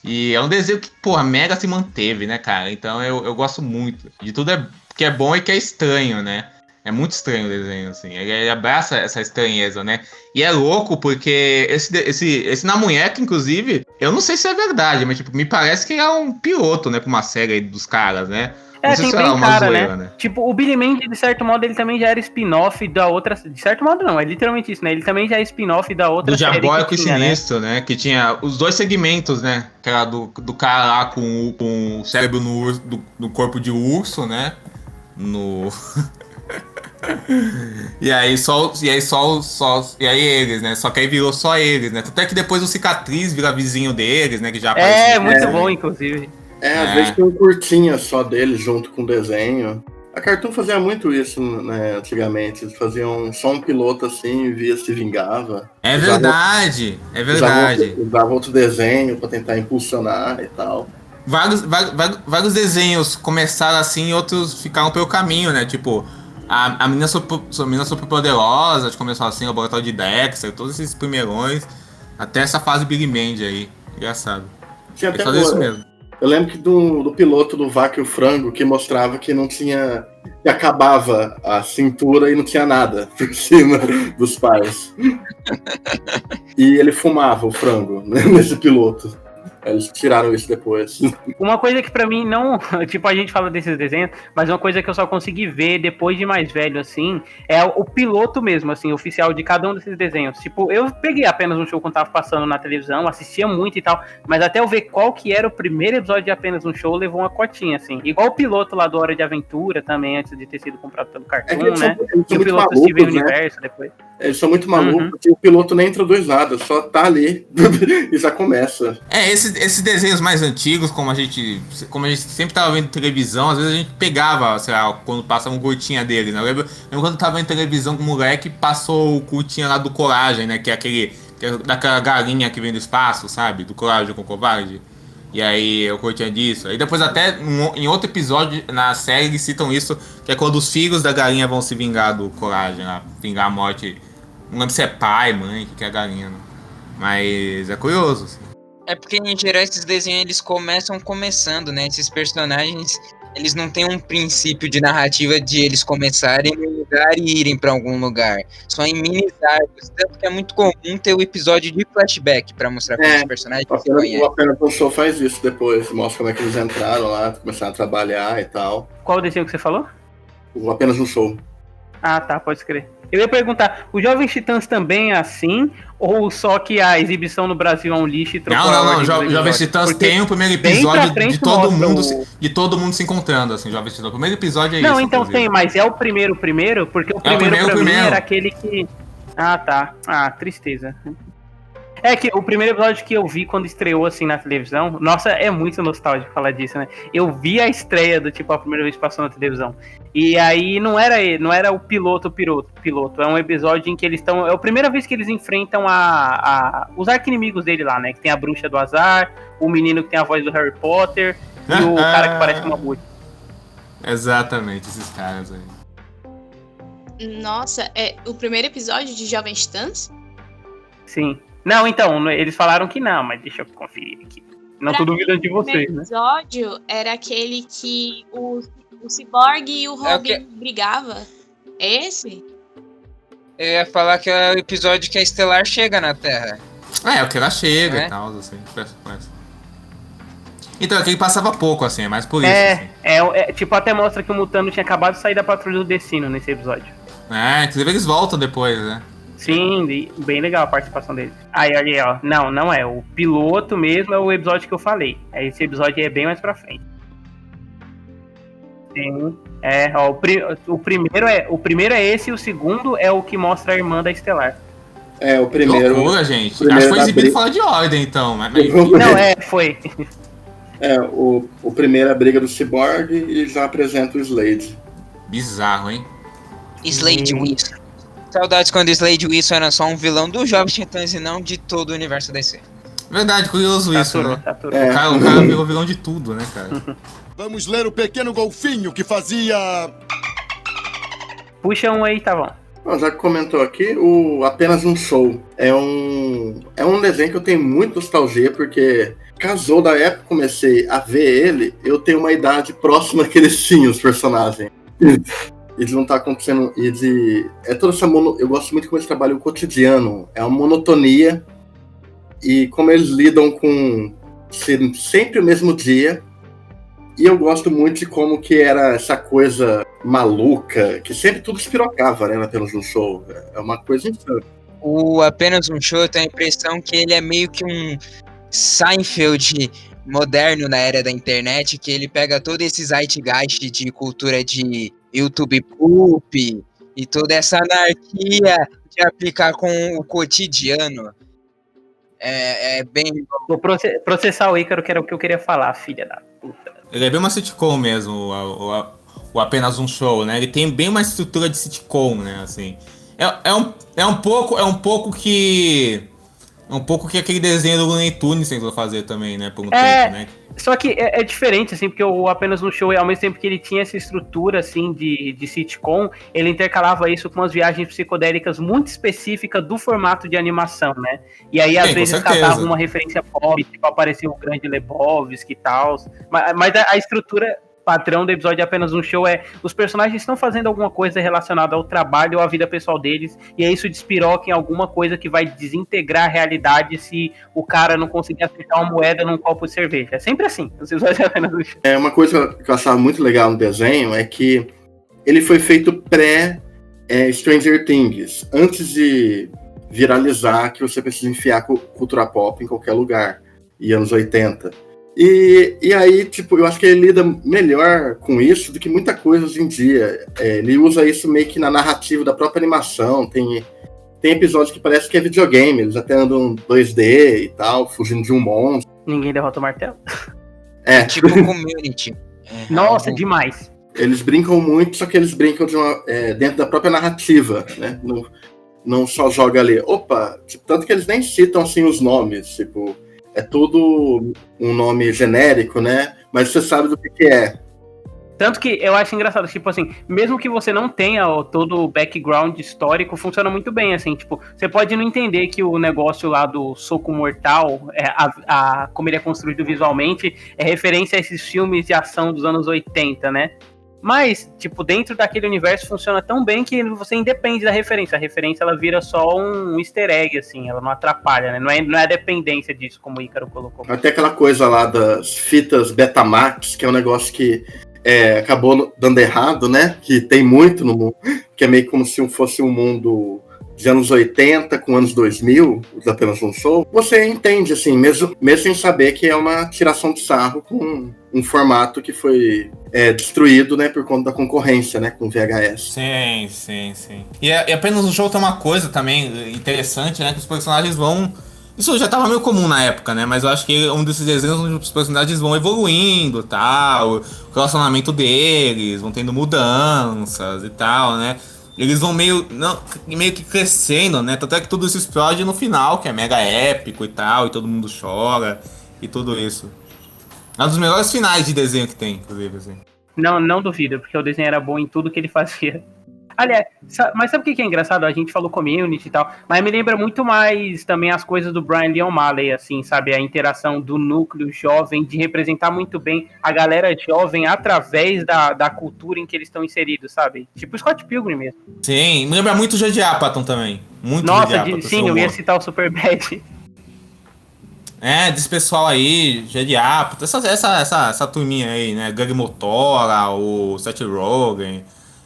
e é um desenho que, porra, mega se manteve, né, cara? Então eu gosto muito de tudo que é bom e que é estranho, né? É muito estranho o desenho, assim. Ele abraça essa estranheza, né? E é louco porque esse Na Munheca, inclusive, eu não sei se é verdade, mas tipo, me parece que é um piloto, né, pra uma série aí dos caras, né? Tem bem cara, né? Tipo, o Billy Mandy, de certo modo, ele também já era spin-off da outra... De certo modo, não. É literalmente isso, né? Ele também já é spin-off da outra do série Diabólico e Sinistro, né? Que tinha os dois segmentos, né? Que era do cara lá com o cérebro no corpo de urso, né? E aí eles, né? Só que aí virou só eles, né? Até que depois o Cicatriz vira vizinho deles, né? Que já apareceu. Muito bom, inclusive. Às vezes tem um curtinha só deles junto com o desenho. A Cartoon fazia muito isso, né, antigamente. Eles faziam só um piloto assim e via se vingava. É verdade. Usava outro desenho pra tentar impulsionar e tal. Vários desenhos começaram assim e outros ficaram pelo caminho, né? Tipo, a menina super poderosa começou assim, o Laboratório de Dexter, todos esses primeirões, até essa fase Billy Mandy aí. Engraçado. Tinha até isso mesmo. Eu lembro que do piloto do Vaca e o Frango, que mostrava que não tinha... que acabava a cintura e não tinha nada por cima dos pais. E ele fumava o frango, né, nesse piloto. Eles tiraram isso depois. Uma coisa que pra mim não... Tipo, a gente fala desses desenhos, mas uma coisa que eu só consegui ver depois de mais velho, assim, é o piloto mesmo, assim, oficial de cada um desses desenhos. Tipo, eu peguei apenas um show quando tava passando na televisão, assistia muito e tal, mas até eu ver qual que era o primeiro episódio de apenas um show, levou uma cotinha, assim. Igual o piloto lá do Hora de Aventura também, antes de ter sido comprado pelo Cartoon, né? E o piloto do Steven Universo depois. Eles são muito malucos, porque o piloto nem introduz nada, só tá ali e já começa. Esses desenhos mais antigos, como a gente sempre tava vendo televisão, às vezes a gente pegava, sei lá, quando passava um curtinha dele, né? Eu lembro quando eu tava vendo televisão com o moleque, passou o curtinha lá do Coragem, né? Que é daquela galinha que vem do espaço, sabe? Do Coragem com o Covarde. E aí eu curtia disso. E depois até em outro episódio na série eles citam isso, que é quando os filhos da galinha vão se vingar do Coragem, lá, vingar a morte. Não lembro se é pai, mãe, que é a galinha, né? Mas é curioso, assim. É porque, em geral, esses desenhos, eles começando, né? Esses personagens, eles não têm um princípio de narrativa de eles começarem em um lugar e irem pra algum lugar. Só em mini arcos. Tanto que é muito comum ter o episódio de flashback pra mostrar como os personagens se O conhecem. Apenas um Show faz isso depois, mostra como é que eles entraram lá, começaram a trabalhar e tal. Qual desenho que você falou? O Apenas um Show. Ah, tá, pode crer. Eu ia perguntar, o Jovens Titãs também é assim? Ou só que a exibição no Brasil é um lixo e trocou a ordem dos Jovens episódios? Titãs Porque tem o primeiro bem pra episódio frente de todo mostra mundo, o- de todo mundo se encontrando, assim, Jovens Titãs. O primeiro episódio é isso. Não, então inclusive. tem, mas é o primeiro, porque o primeiro pra mim era aquele que... Ah, tá. Ah, tristeza. É que o primeiro episódio que eu vi quando estreou assim na televisão, nossa, é muito nostálgico falar disso, né? Eu vi a estreia do tipo a primeira vez que passou na televisão. E aí não era o piloto, é um episódio em que eles estão, é a primeira vez que eles enfrentam os arqui-inimigos dele lá, né? Que tem a bruxa do azar, o menino que tem a voz do Harry Potter e o cara que parece uma bruxa. Exatamente, esses caras aí. Nossa, é o primeiro episódio de Jovens Titãs? Sim. Não, então, eles falaram que não, mas deixa eu conferir aqui. Não tô duvidando de O vocês, primeiro né? episódio era aquele que o Cyborg e o Robin brigavam. É esse? Eu ia falar que é o episódio que a Estelar chega na Terra. É o que ela chega É? e tal, assim. Então, aquele passava pouco, assim, é mais por isso, assim. Tipo, até mostra que o Mutano tinha acabado de sair da Patrulha do Destino nesse episódio. Inclusive eles voltam depois, né? Sim, bem legal a participação deles. Aí, olha aí, ó. Não é. O piloto mesmo é o episódio que eu falei. Esse episódio é bem mais pra frente. Sim. Ó, o primeiro é esse e o segundo é o que mostra a irmã da Estelar. É, o primeiro. Que loucura, gente. primeiro Acho que foi da exibido briga. fora de ordem, então. Mas... Não, foi. É, o primeiro é a briga do Cyborg e já apresenta o Slade. Bizarro, hein? Slade Wilson. Saudades quando Slade Wilson era só um vilão dos Jovens Titãs e não de todo o universo DC. Verdade, curioso isso, né? Saturou. É. O cara virou vilão de tudo, né, cara? Vamos ler o pequeno golfinho que fazia... Puxa um aí, tá bom. Bom, já que comentou aqui, o Apenas um Show é um desenho que eu tenho muita nostalgia, porque casou da época que comecei a ver ele, eu tenho uma idade próxima que eles tinham, os personagens. Eles não tá acontecendo. É toda essa eu gosto muito como eles trabalham o cotidiano. É uma monotonia. E como eles lidam com ser sempre o mesmo dia. E eu gosto muito de como que era essa coisa maluca, que sempre tudo espirocava, né, Apenas um Show. É uma coisa insana. O Apenas um Show, eu tenho a impressão que ele é meio que um Seinfeld moderno na era da internet, que ele pega todo esse zeitgeist de cultura de YouTube Poop e toda essa anarquia de aplicar com o cotidiano. É bem... Vou processar o Ícaro, que era o que eu queria falar, filha da puta. Ele é bem uma sitcom mesmo, o Apenas um Show, né? Ele tem bem uma estrutura de sitcom, né? Assim, é um pouco que aquele desenho do Looney Tunes tentou fazer também, né? Por um tempo, né? Só que é diferente, assim, porque o Apenas um Show, ao mesmo tempo que ele tinha essa estrutura, assim, de sitcom, ele intercalava isso com umas viagens psicodélicas muito específicas do formato de animação, né? E aí, às vezes, catava uma referência pop, tipo, apareceu o Grande Lebowski e tal. Mas a estrutura padrão do episódio de Apenas um Show é os personagens estão fazendo alguma coisa relacionada ao trabalho ou à vida pessoal deles, e aí isso despiroca em alguma coisa que vai desintegrar a realidade se o cara não conseguir acertar uma moeda num copo de cerveja. É sempre assim, os episódios de Apenas um Show. É uma coisa que eu achava muito legal no desenho é que ele foi feito pré-Stranger Things, antes de viralizar que você precisa enfiar cultura pop em qualquer lugar, e anos 80. E aí, tipo, eu acho que ele lida melhor com isso do que muita coisa hoje em dia. Ele usa isso meio que na narrativa da própria animação. Tem episódios que parece que é videogame, eles até andam 2D e tal, fugindo de um monstro. Ninguém derrota o martelo. Tipo Community. Nossa, demais. Eles brincam muito, só que eles brincam dentro da própria narrativa, né? Não só joga ali. Opa! Tipo, tanto que eles nem citam assim os nomes, tipo... É tudo um nome genérico, né? Mas você sabe do que é. Tanto que eu acho engraçado, tipo assim, mesmo que você não tenha todo o background histórico, funciona muito bem, assim, tipo, você pode não entender que o negócio lá do soco mortal, como ele é construído visualmente, é referência a esses filmes de ação dos anos 80, né? Mas, tipo, dentro daquele universo funciona tão bem que você independe da referência. A referência, ela vira só um easter egg, assim, ela não atrapalha, né? Não é a dependência disso, como o Ícaro colocou. Até aquela coisa lá das fitas Betamax, que é um negócio que acabou dando errado, né? Que tem muito no mundo, que é meio como se fosse um mundo de anos 80 com anos 2000, apenas um show. Você entende, assim, mesmo sem saber que é uma tiração de sarro com um formato que foi destruído, né, por conta da concorrência, né, com VHS. Sim. E apenas no jogo tem uma coisa também interessante, né, que os personagens vão... Isso já tava meio comum na época, né, mas eu acho que é um desses desenhos onde os personagens vão evoluindo, tal, o relacionamento deles, vão tendo mudanças e tal, né. Eles vão meio que crescendo, né, tanto é que tudo isso explode no final, que é mega épico e tal, e todo mundo chora e tudo isso. É um dos melhores finais de desenho que tem, inclusive, assim. Não duvido, porque o desenho era bom em tudo que ele fazia. Aliás, mas sabe o que é engraçado? A gente falou community e tal, mas me lembra muito mais também as coisas do Brian Lee O'Malley, assim, sabe? A interação do núcleo jovem, de representar muito bem a galera jovem através da cultura em que eles estão inseridos, sabe? Tipo o Scott Pilgrim mesmo. Sim, me lembra muito o Judd Apatow também. Muito Nossa, Judd Apatow, sim, eu ia citar o Superbad. Desse pessoal aí, Judd Apatow, essa turminha aí, né? Greg Motora, o Seth Rogen,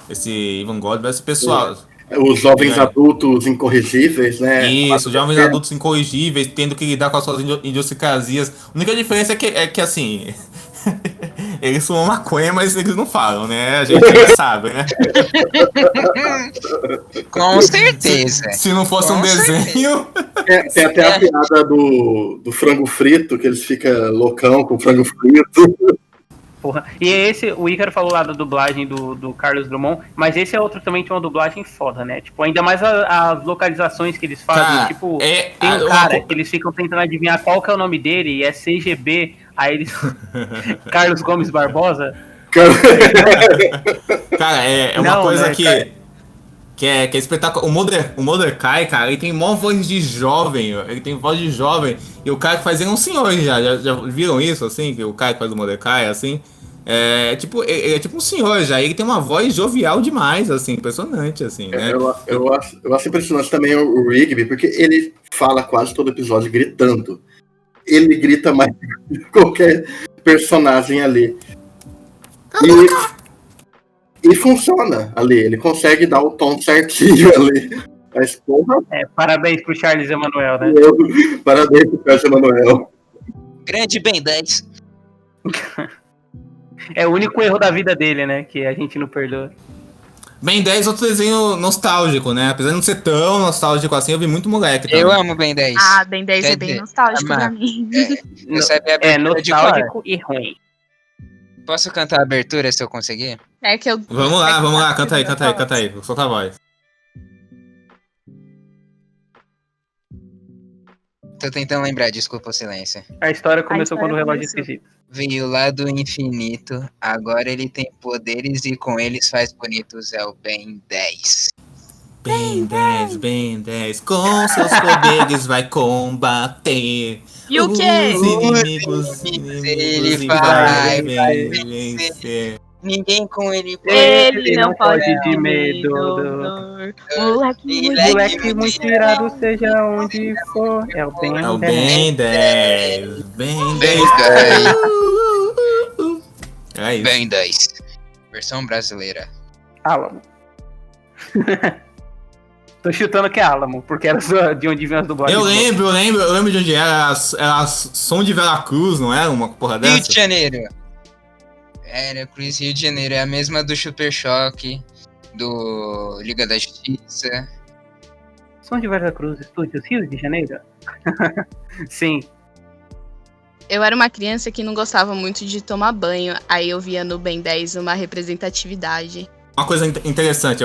esse Ivan Goldberg, esse pessoal. Os jovens adultos incorrigíveis, né? Isso, jovens adultos incorrigíveis, tendo que lidar com as suas idiosincrasias. A única diferença é que assim... eles fumam maconha, mas eles não falam, né? A gente já sabe, né? Com certeza. Se não fosse um desenho... Tem até a piada do frango frito, que eles ficam loucão com frango frito. Porra. E esse, o Ícaro falou lá da dublagem do Carlos Drummond, mas esse é outro também de uma dublagem foda, né? Tipo, ainda mais as localizações que eles fazem. Cara, tipo, tem um cara que eles ficam tentando adivinhar qual que é o nome dele, e é CGB, aí eles... Carlos Gomes Barbosa. Cara, é uma coisa, né, que é espetáculo. O Mordecai, cara, ele tem mó voz de jovem, ele tem voz de jovem, e o cara que faz ele é um senhor já viram isso, assim, que o cara que faz o Mordecai, assim, ele é tipo um senhor já, ele tem uma voz jovial demais, assim, impressionante, assim, né? Eu acho impressionante também o Rigby, porque ele fala quase todo episódio gritando. Ele grita mais que qualquer personagem ali. E funciona ali, ele consegue dar o tom certinho ali. Mas, porra... parabéns pro Charles Emanuel, né? Parabéns pro Charles Emanuel. Grande Ben 10. É o único erro da vida dele, né? Que a gente não perdoa. Ben 10 é outro desenho nostálgico, né? Apesar de não ser tão nostálgico assim, eu vi muito moleque também. Eu amo Ben 10. Ah, Ben 10 é bem nostálgico pra mim. Nostálgico e ruim. Posso cantar a abertura se eu conseguir? É que eu... Vamos lá, canta aí, solta a voz. Tô tentando lembrar, desculpa o silêncio. A história começou quando o relógio esquisito. Veio lá do infinito, agora ele tem poderes e com eles faz bonitos, é o Ben 10. Ben 10, com seus poderes vai combater. E o quê? Os inimigos ele vai vencer. Ninguém com ele não pode de medo. Moleque muito irado, seja onde for. É o Ben 10. Ben 10. É isso. Ben 10. Versão brasileira. Alamo. Tô chutando que é Alamo, porque era só de onde vinha as dublagens. Eu lembro de onde era. Era som de Veracruz, não era uma porra dessa? Rio de Janeiro. Era Cruz, Rio de Janeiro. É a mesma do Super Choque, do Liga da Justiça. Som de Veracruz, Estúdios, Rio de Janeiro? Sim. Eu era uma criança que não gostava muito de tomar banho, aí eu via no Ben 10 uma representatividade. Uma coisa interessante,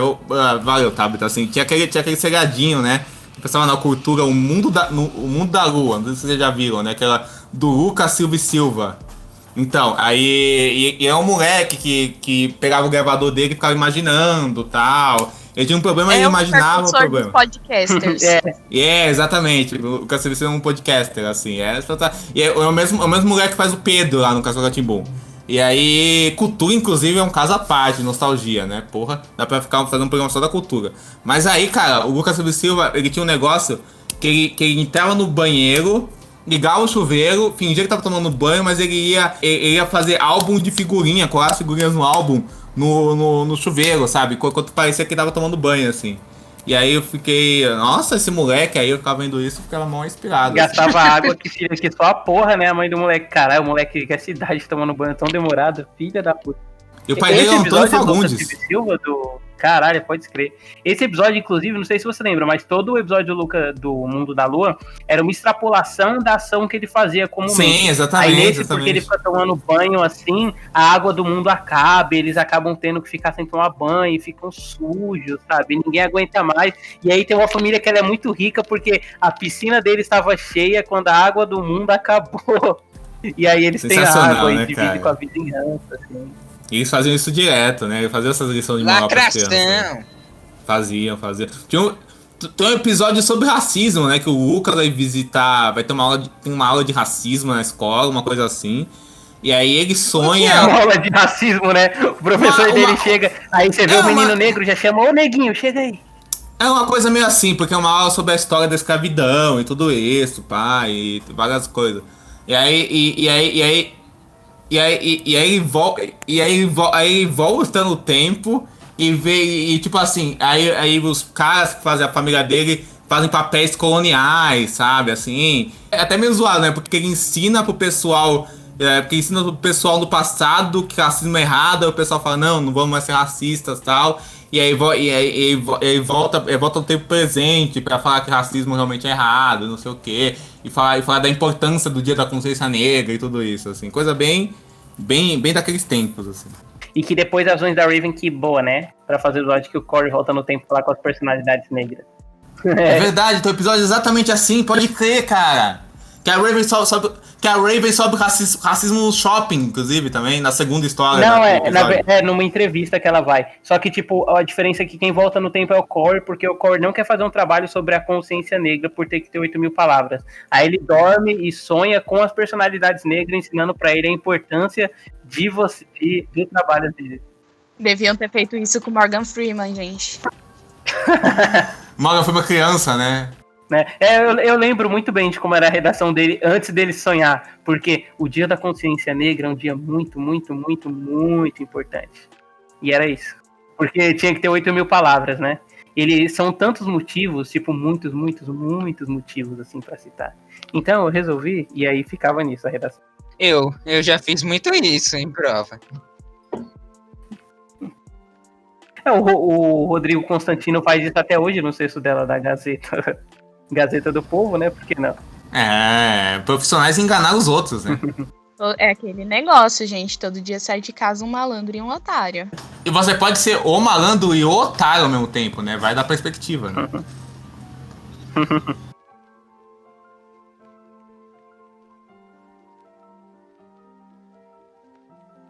valeu, Tabita, assim, tinha aquele seriadinho, né? Que pensava na cultura, o mundo da Lua, não sei se vocês já viram, né? Aquela do Lucas Silva e Silva. Então, aí e é um moleque que pegava o gravador dele e ficava imaginando tal. Ele tinha um problema e imaginava o problema. Podcasters. Exatamente. O Lucas Silveira é um podcaster, assim. E é o mesmo moleque que faz o Pedro lá no Castelo Rá-Tim-Bum. E aí, cultura, inclusive, é um caso à parte, nostalgia, né? Porra, dá pra ficar fazendo um programa só da cultura. Mas aí, cara, o Lucas Silva, ele tinha um negócio que ele entrava no banheiro, ligava o chuveiro, fingia que tava tomando banho, mas ele ia fazer álbum de figurinha, colar as figurinhas no álbum no chuveiro, sabe? Enquanto parecia que tava tomando banho, assim. E aí eu fiquei, nossa, esse moleque, aí eu ficava vendo isso e ficava mal inspirado. Gastava água que só a porra, né? A mãe do moleque, caralho, o moleque que a cidade tomando banho tão demorado, filha da puta. E o pai dele é o Antônio Fagundes. Silva do... Caralho, pode escrever. Esse episódio, inclusive, não sei se você lembra, mas todo o episódio do Mundo da Lua era uma extrapolação da ação que ele fazia como Sim, exatamente. Aí nesse, porque ele fica tomando banho assim, a água do mundo acaba, eles acabam tendo que ficar sem tomar banho, e ficam sujos, sabe? Ninguém aguenta mais. E aí tem uma família que ela é muito rica porque a piscina dele estava cheia quando a água do mundo acabou. E aí eles têm água, né, e dividem com a vizinhança, assim. E eles faziam isso direto, né? Faziam essas lições de moral pras crianças. Né? Faziam. Tem um episódio sobre racismo, né? Que o Lucas vai visitar, vai ter uma aula de racismo na escola, uma coisa assim. E aí ele sonha... É uma aula de racismo, né? O professor dele chega, aí você vê o menino negro, já chama, ô neguinho, chega aí. É uma coisa meio assim, porque é uma aula sobre a história da escravidão e tudo isso, pá, e várias coisas. E aí volta no tempo e vê, e tipo assim, aí os caras que fazem a família dele fazem papéis coloniais, sabe, assim. É até meio zoado, né, porque ele ensina pro pessoal, no passado que racismo é errado, aí o pessoal fala, não vamos mais ser racistas e tal. E aí volta no tempo presente pra falar que racismo realmente é errado, não sei o quê. E falar da importância do Dia da Consciência Negra e tudo isso, assim. Coisa bem daqueles tempos, assim. E que depois as ações da Raven, que boa, né? Pra fazer o episódio que o Corey volta no tempo falar com as personalidades negras. É verdade, tem um episódio exatamente assim, pode crer, cara. Que a Raven sobe racismo no shopping, inclusive, também, na segunda história. Não, é numa entrevista que ela vai. Só que, tipo, a diferença é que quem volta no tempo é o Corey, porque o Corey não quer fazer um trabalho sobre a consciência negra por ter que ter 8.000 palavras. Aí ele dorme e sonha com as personalidades negras, ensinando pra ele a importância do trabalho dele. Deviam ter feito isso com Morgan Freeman, gente. Morgan foi uma criança, né? Eu lembro muito bem de como era a redação dele antes dele sonhar, porque o Dia da Consciência Negra é um dia muito, muito, muito, muito importante. E era isso. Porque tinha que ter 8.000 palavras, né? São tantos motivos, tipo, muitos, muitos, muitos motivos, assim, pra citar. Então eu resolvi, e aí ficava nisso a redação. Eu já fiz muito isso em prova. O Rodrigo Constantino faz isso até hoje no texto dela da Gazeta do Povo, né? Por que não? Profissionais enganaram os outros, né? É aquele negócio, gente. Todo dia sai de casa um malandro e um otário. E você pode ser o malandro e o otário ao mesmo tempo, né? Vai dar perspectiva, né?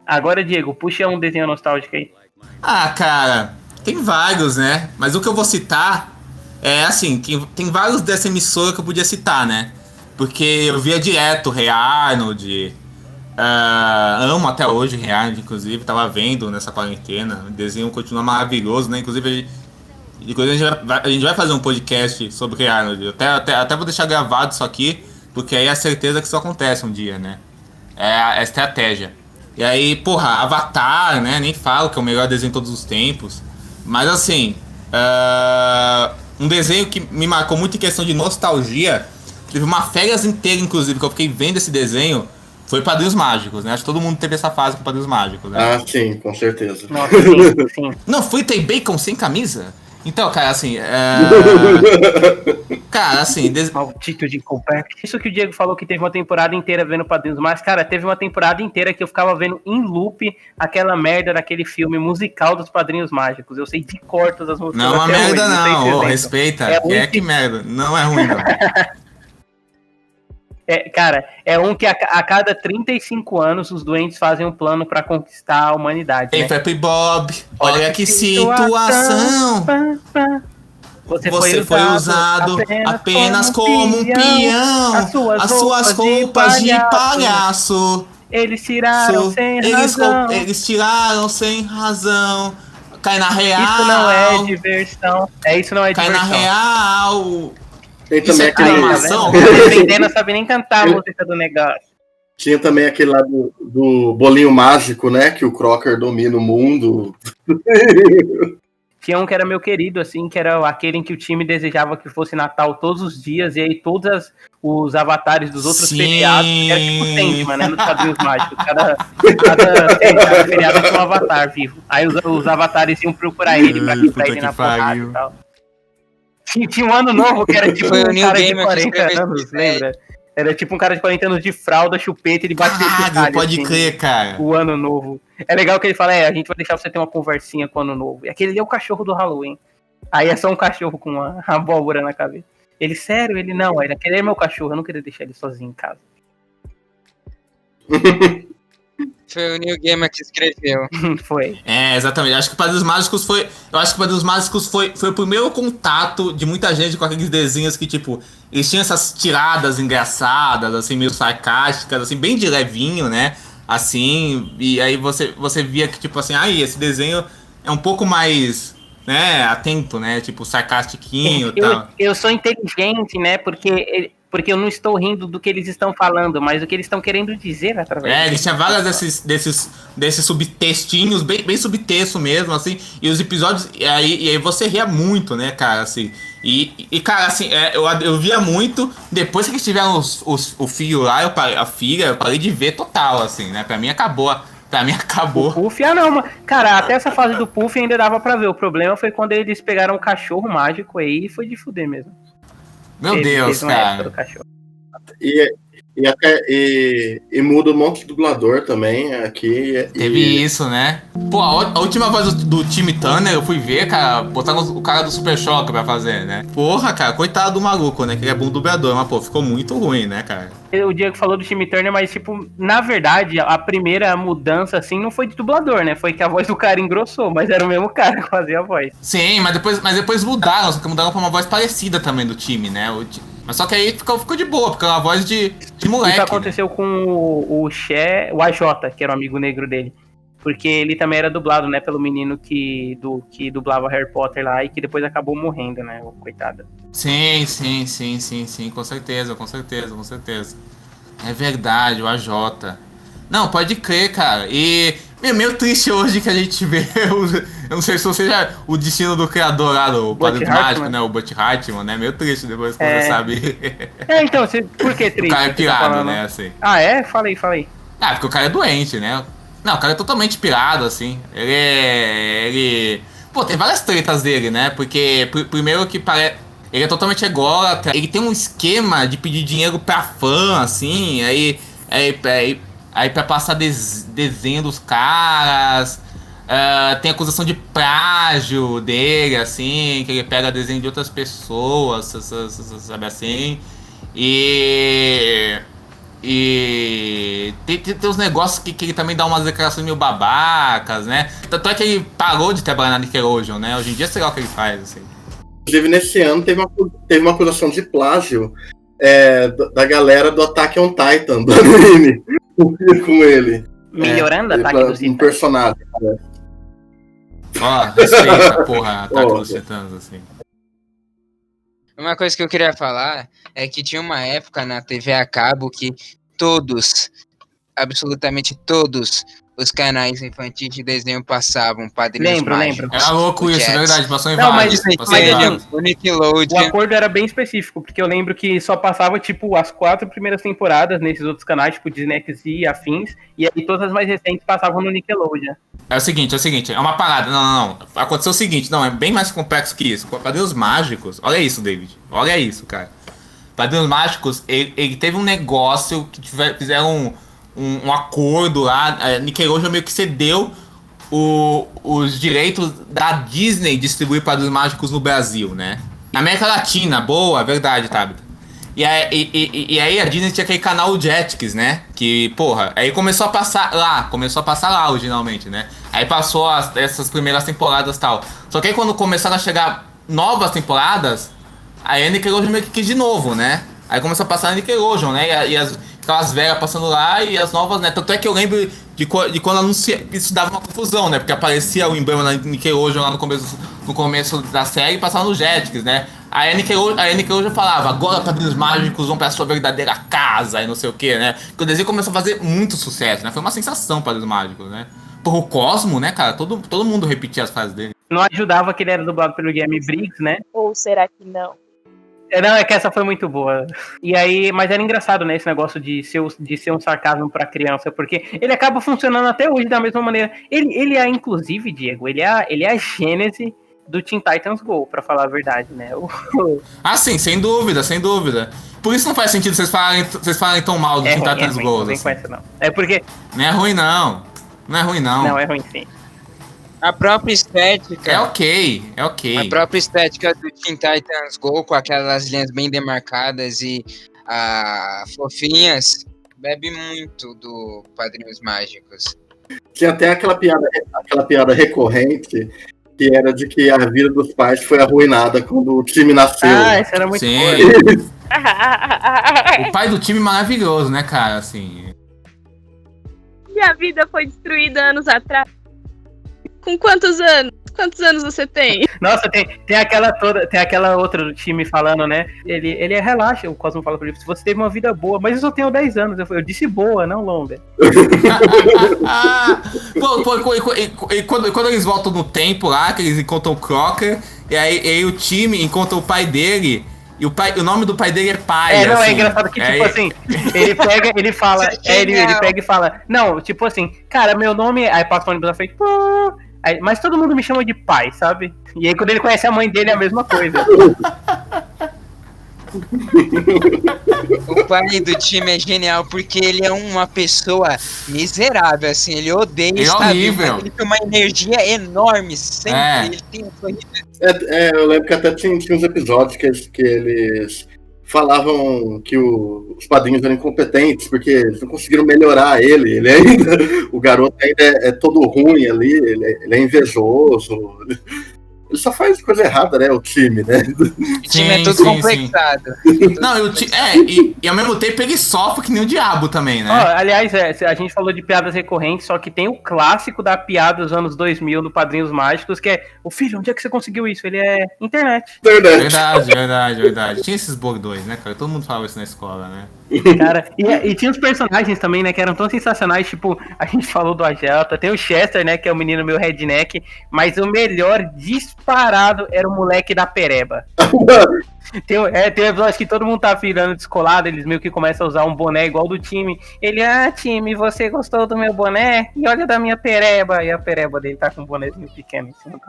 Agora, Diego, puxa um desenho nostálgico aí. Ah, cara, tem vários, né? Mas o que eu vou citar é assim, tem vários dessa emissora que eu podia citar, né? Porque eu via direto Hey Arnold, amo até hoje Hey Arnold, inclusive, tava vendo nessa quarentena, o desenho continua maravilhoso, né? Inclusive a gente vai fazer um podcast sobre Hey Arnold, até vou deixar gravado isso aqui, porque aí é a certeza que isso acontece um dia, né? É a estratégia. E aí, porra, Avatar, né? Nem falo que é o melhor desenho de todos os tempos. Mas assim, um desenho que me marcou muito em questão de nostalgia. Teve uma férias inteira, inclusive, que eu fiquei vendo esse desenho. Foi Padrinhos Mágicos, né? Acho que todo mundo teve essa fase com Padrinhos Mágicos, né? Ah, sim, com certeza. Nossa, sim. Não, Frita e Bacon sem camisa? Então, cara, assim... Cara, assim... Maldito de Colbert. Isso que o Diego falou que teve uma temporada inteira vendo Padrinhos Mágicos. Cara, teve uma temporada inteira que eu ficava vendo em loop aquela merda daquele filme musical dos Padrinhos Mágicos. Eu sei de cor todas as músicas. Não é uma merda, não. Respeita. Que merda. Não é ruim, não. Cara, é um que a cada 35 anos os doentes fazem um plano pra conquistar a humanidade. Ei, Né? Pepe Bob, olha que situação. Você foi usado apenas como um peão. As suas roupas de palhaço. Eles tiraram sem razão. Eles tiraram sem razão. Cai na real. Isso não é diversão. Isso não é Cai diversão. na real. Tem Isso também é aquele. aclamação? Defender não sabe nem cantar a música do negócio. Tinha também aquele lá do bolinho mágico, né? Que o Crocker domina o mundo. Tinha um que era meu querido, assim, que era aquele em que o time desejava que fosse Natal todos os dias, e aí todos os avatares dos outros feriados, era tipo Sandman, né, nos quadrinhos mágicos. Cada feriado tinha um avatar vivo. Aí os avatares iam procurar ele pra quebrar ele na porrada e tal. Tinha um ano novo que era tipo um cara de 40 anos, lembra? Era tipo um cara de 40 anos de fralda, chupeta, ele bate Caralho, pode crer, cara. O ano novo. É legal que ele fala, a gente vai deixar você ter uma conversinha com o ano novo. E aquele ali é o cachorro do Halloween. Aí é só um cachorro com uma abóbora na cabeça. Ele, sério? Ele, não, aquele é meu cachorro, eu não queria deixar ele sozinho em casa. Foi o Neil Gaiman que escreveu. Foi. Exatamente. Acho que o Padrinhos Mágicos foi. Eu acho que o Padrinhos Mágicos foi o primeiro contato de muita gente com aqueles desenhos que, tipo, eles tinham essas tiradas engraçadas, assim, meio sarcásticas, assim, bem de levinho, né? Assim, e aí você via que, tipo assim, esse desenho é um pouco mais, né, atento, né? Tipo, sarcastiquinho e tal. Eu sou inteligente, né? Porque eu não estou rindo do que eles estão falando, mas do que eles estão querendo dizer através eles tinham vários desses subtextinhos, bem subtexto mesmo, assim, e os episódios, e aí você ria muito, né, cara, assim, e cara, assim, eu via muito, depois que eles tiveram o filho lá, eu parei de ver total, assim, né, pra mim acabou. O Puff, não, cara, até essa fase do Puff ainda dava pra ver, o problema foi quando eles pegaram o cachorro mágico aí e foi de fuder mesmo. Meu Deus, cara. E muda um monte de dublador também aqui. Teve isso, né? Pô, a última voz do time Turner eu fui ver, cara, botaram o cara do Super Choque pra fazer, né? Porra, cara, coitado do maluco, né? Que ele é bom dublador, mas, pô, ficou muito ruim, né, cara? O Diego falou do time Turner, mas, tipo, na verdade, a primeira mudança, assim, não foi de dublador, né? Foi que a voz do cara engrossou, mas era o mesmo cara que fazia a voz. Sim, mas depois mudaram, só que mudaram pra uma voz parecida também do time, né? Mas só que aí ficou de boa, porque é uma voz de moleque. Isso aconteceu, né, com o AJ, que era um amigo negro dele. Porque ele também era dublado, né, pelo menino que dublava Harry Potter lá e que depois acabou morrendo, né, coitado. Sim, com certeza. É verdade, o AJ. Não, pode crer, cara. E é meio triste hoje que a gente vê, eu não sei se você já, o destino do criador lá do Padrinhos Mágicos, né, o Butch Hartman, né, meio triste depois que você sabe. Então, por que triste? O cara é pirado, né, assim. Falei. Porque o cara é doente, né. Não, o cara é totalmente pirado, assim. Ele... Pô, tem várias tretas dele, né? Porque, primeiro que parece... Ele é totalmente ególatra. Ele tem um esquema de pedir dinheiro pra fã, assim. Aí pra passar desenho dos caras... tem acusação de plágio dele, assim. Que ele pega desenho de outras pessoas, sabe assim. E tem uns negócios que ele também dá umas declarações meio babacas, né? Tanto é que ele parou de trabalhar na Nickelodeon, né? Hoje em dia sei lá o que ele faz, assim. Inclusive, nesse ano teve uma acusação de plágio da galera do Attack on Titan, do anime, com ele. Melhorando o Ataque dos Titãs. Um personagem. Respeita, porra, Ataque dos Titãs, assim. Uma coisa que eu queria falar é que tinha uma época na TV a cabo que absolutamente todos os canais infantis de desenho passavam Padrinhos Mágicos. Lembro. Era louco isso, é verdade, passou em vários. O Nickelodeon. O acordo era bem específico, porque eu lembro que só passava, tipo, as 4 primeiras temporadas nesses outros canais, tipo Disney XD e afins, e aí todas as mais recentes passavam no Nickelodeon. É o seguinte, é uma parada, não. Aconteceu o seguinte, é bem mais complexo que isso. Padrinhos Mágicos, olha isso, David, olha isso, cara. Padrinhos Mágicos, ele teve um negócio que fizeram um acordo lá, a Nickelodeon meio que cedeu os direitos da Disney distribuir Padrinhos Mágicos no Brasil, né? Na América Latina, boa, verdade, Tabitha. E aí a Disney tinha aquele canal Jetix, né? Que, porra, aí começou a passar lá originalmente, né? Aí passou essas primeiras temporadas e tal. Só que aí quando começaram a chegar novas temporadas, a Nickelodeon meio que quis de novo, né? Aí começou a passar a Nickelodeon, né? E aquelas velhas passando lá e as novas, né? Tanto é que eu lembro de quando anuncia, isso dava uma confusão, né? Porque aparecia o emblema da Nickelodeon lá no começo da série e passava no Jetix, né? Aí a Nickelodeon falava, agora Padrinhos Mágicos vão pra sua verdadeira casa e não sei o que, né? Porque o desenho começou a fazer muito sucesso, né? Foi uma sensação Padrinhos Mágicos, né? Por o Cosmo, né, cara? Todo mundo repetia as frases dele. Não ajudava que ele era dublado pelo Guilherme Briggs, né? Ou será que não? Não, é que essa foi muito boa. E aí, mas era engraçado, né, esse negócio de ser um sarcasmo pra criança, porque ele acaba funcionando até hoje da mesma maneira. Ele é, inclusive, Diego, ele é a gênese do Teen Titans Go, pra falar a verdade, né? Ah, sim, sem dúvida, sem dúvida. Por isso não faz sentido vocês falarem tão mal do Teen Titans Go. Não vem com essa, não. É porque... Não é ruim, não. Não é ruim, não. Não, é ruim, sim. A própria estética. É ok. A própria estética do Teen Titans Go, com aquelas linhas bem demarcadas e fofinhas, bebe muito do Padrinhos Mágicos. Tinha até aquela piada recorrente, que era de que a vida dos pais foi arruinada quando o time nasceu. Ah, essa era muito Sim. boa. O pai do time maravilhoso, né, cara? Assim. Minha vida foi destruída anos atrás. Com quantos anos? Quantos anos você tem? Nossa, tem aquela outra do time falando, né? Ele relaxa, o Cosmo fala pra ele, se você teve uma vida boa, mas eu só tenho 10 anos. Eu disse boa, não longa. Quando eles voltam no tempo lá, que eles encontram o Crocker, e aí o time encontra o pai dele, e o nome do pai dele é pai. Não, assim. é engraçado que, tipo assim, ele pega e fala, não, tipo assim, cara, meu nome, aí passa o ônibus na frente, aí, mas todo mundo me chama de pai, sabe? E aí quando ele conhece a mãe dele é a mesma coisa. O pai do time é genial porque ele é uma pessoa miserável, assim, ele odeia estar vivo, mas ele tem uma energia enorme sempre, ele tem um sorriso. Eu lembro que até tinha uns episódios que eles falavam que os padrinhos eram incompetentes porque eles não conseguiram melhorar ele o garoto ainda é todo ruim ali, ele é invejoso. Ele só faz coisa errada, né? O time, né? O time é todo complexado. Não, e ao mesmo tempo ele sofre que nem o diabo também, né? Aliás, a gente falou de piadas recorrentes, só que tem o clássico da piada dos anos 2000 do Padrinhos Mágicos, que é, o filho, onde é que você conseguiu isso? Ele é internet. Verdade. Tinha esses bordões, né, cara? Todo mundo falava isso na escola, né? Cara, e tinha os personagens também, né, que eram tão sensacionais, tipo, a gente falou do Agelta, tem o Chester, né, que é o menino meu redneck, mas o melhor disparado era o moleque da pereba. Tem um episódio que todo mundo tá virando descolado, eles meio que começam a usar um boné igual do time. Ele, time, você gostou do meu boné? E olha da minha pereba. E a pereba dele tá com um bonézinho pequeno em cima.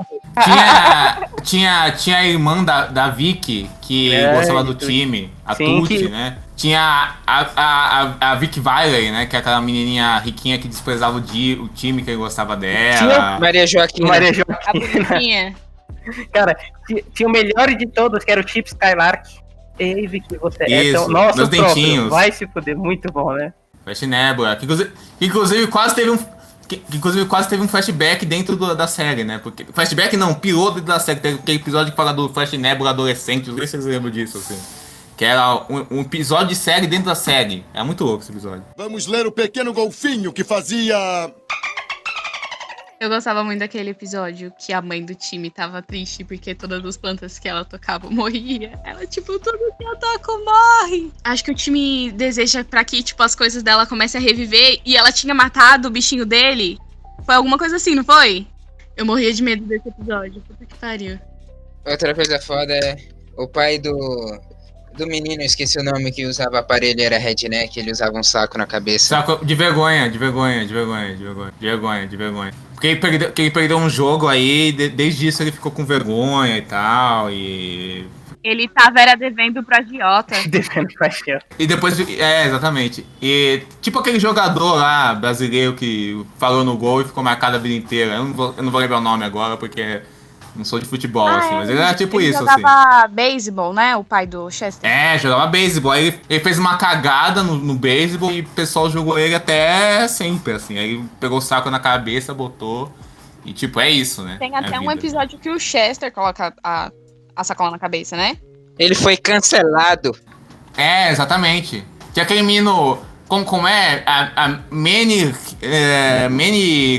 Tinha a irmã da Vicky, que gostava do time, a Tuti, né? Tinha a Vicky Viley, né? Que é aquela menininha riquinha que desprezava o time, que ele gostava dela. Tinha Maria Joaquina. A bonitinha. Cara, tinha o melhor de todos, que era o Chip Skylark. Ei, Vicky, você Isso, então, nossa, meus dentinhos. Vai se fuder, muito bom, né? Flash Nebula, que inclusive quase teve um flashback dentro da série, né? Porque, flashback não, piloto da série. Tem aquele episódio que fala do Flash Nebula adolescente, não sei se vocês lembram disso, assim. Que era um episódio de série dentro da série. É muito louco esse episódio. Vamos ler o pequeno golfinho que fazia... Eu gostava muito daquele episódio que a mãe do time tava triste porque todas as plantas que ela tocava morria. Ela, tipo, tudo que eu toco morre. Acho que o time deseja pra que, tipo, as coisas dela comecem a reviver e ela tinha matado o bichinho dele. Foi alguma coisa assim, não foi? Eu morria de medo desse episódio. Puta que pariu. Outra coisa foda é o pai do menino, esqueci o nome, que usava aparelho, era redneck, ele usava um saco na cabeça. Saco de vergonha. Porque ele perdeu um jogo aí, desde isso ele ficou com vergonha e tal, e... Ele era devendo pro agiota. Devendo pro agiota. E depois, exatamente. E tipo aquele jogador lá, brasileiro, que falou no gol e ficou marcado a vida inteira. Eu não vou lembrar o nome agora, porque Não sou de futebol, assim, mas ele era tipo ele isso, jogava beisebol, né? O pai do Chester. Jogava beisebol. Aí ele fez uma cagada no beisebol e o pessoal jogou ele até sempre, assim. Aí pegou o saco na cabeça, botou. E tipo, é isso, né? Tem até um episódio que o Chester coloca a sacola na cabeça, né? Ele foi cancelado. Exatamente. Tinha aquele menino. Como é? A Manny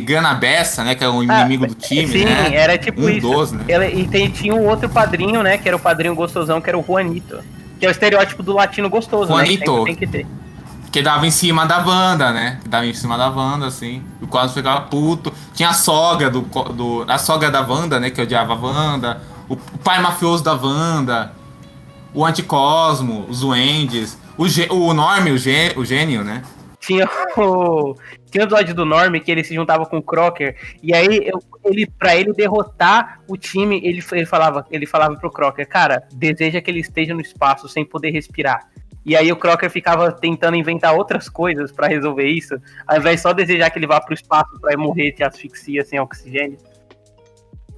Grana Bessa, né? Que é o inimigo do time, sim, né? era tipo isso. 12, né? E tinha um outro padrinho, né? Que era o padrinho gostosão, que era o Juanito. Que é o estereótipo do latino gostoso, Juanito. né? Tem que ter. Que dava em cima da Wanda, né? Que dava em cima da Wanda, assim. O quadro ficava puto. Tinha a sogra a sogra da Wanda, né? Que odiava a Wanda. O pai mafioso da Wanda. O Anticosmo, os Duendes. O Norm, o gênio, né? Tinha o episódio do Norm que ele se juntava com o Crocker. E aí, pra ele derrotar o time, ele falava pro Crocker, cara, deseja que ele esteja no espaço sem poder respirar. E aí o Crocker ficava tentando inventar outras coisas pra resolver isso, ao invés de só desejar que ele vá pro espaço pra morrer de asfixia sem oxigênio.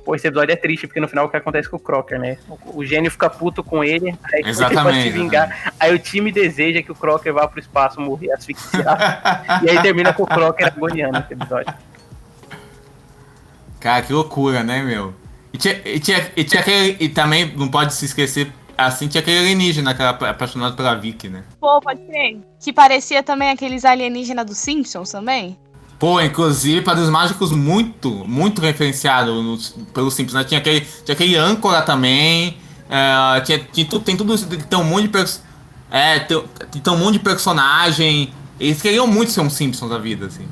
Pô, esse episódio é triste, porque no final o que acontece com o Crocker, né? O gênio fica puto com ele, aí ele pode se vingar. Aí o time deseja que o Crocker vá pro espaço morrer asfixiado. E aí termina com o Crocker agoniando esse episódio. Cara, que loucura, né, meu? E tinha aquele. E também não pode se esquecer. Assim, tinha aquele alienígena que era apaixonado pela Vicky, né? Pô, pode crer. Que parecia também aqueles alienígenas dos Simpsons também. Pô, inclusive, Padrinhos Mágicos muito, muito referenciado pelos Simpsons, né? Tinha aquele âncora também. Tem tudo isso. Tem um monte de tem um monte de personagem. Eles queriam muito ser um Simpsons da vida, assim.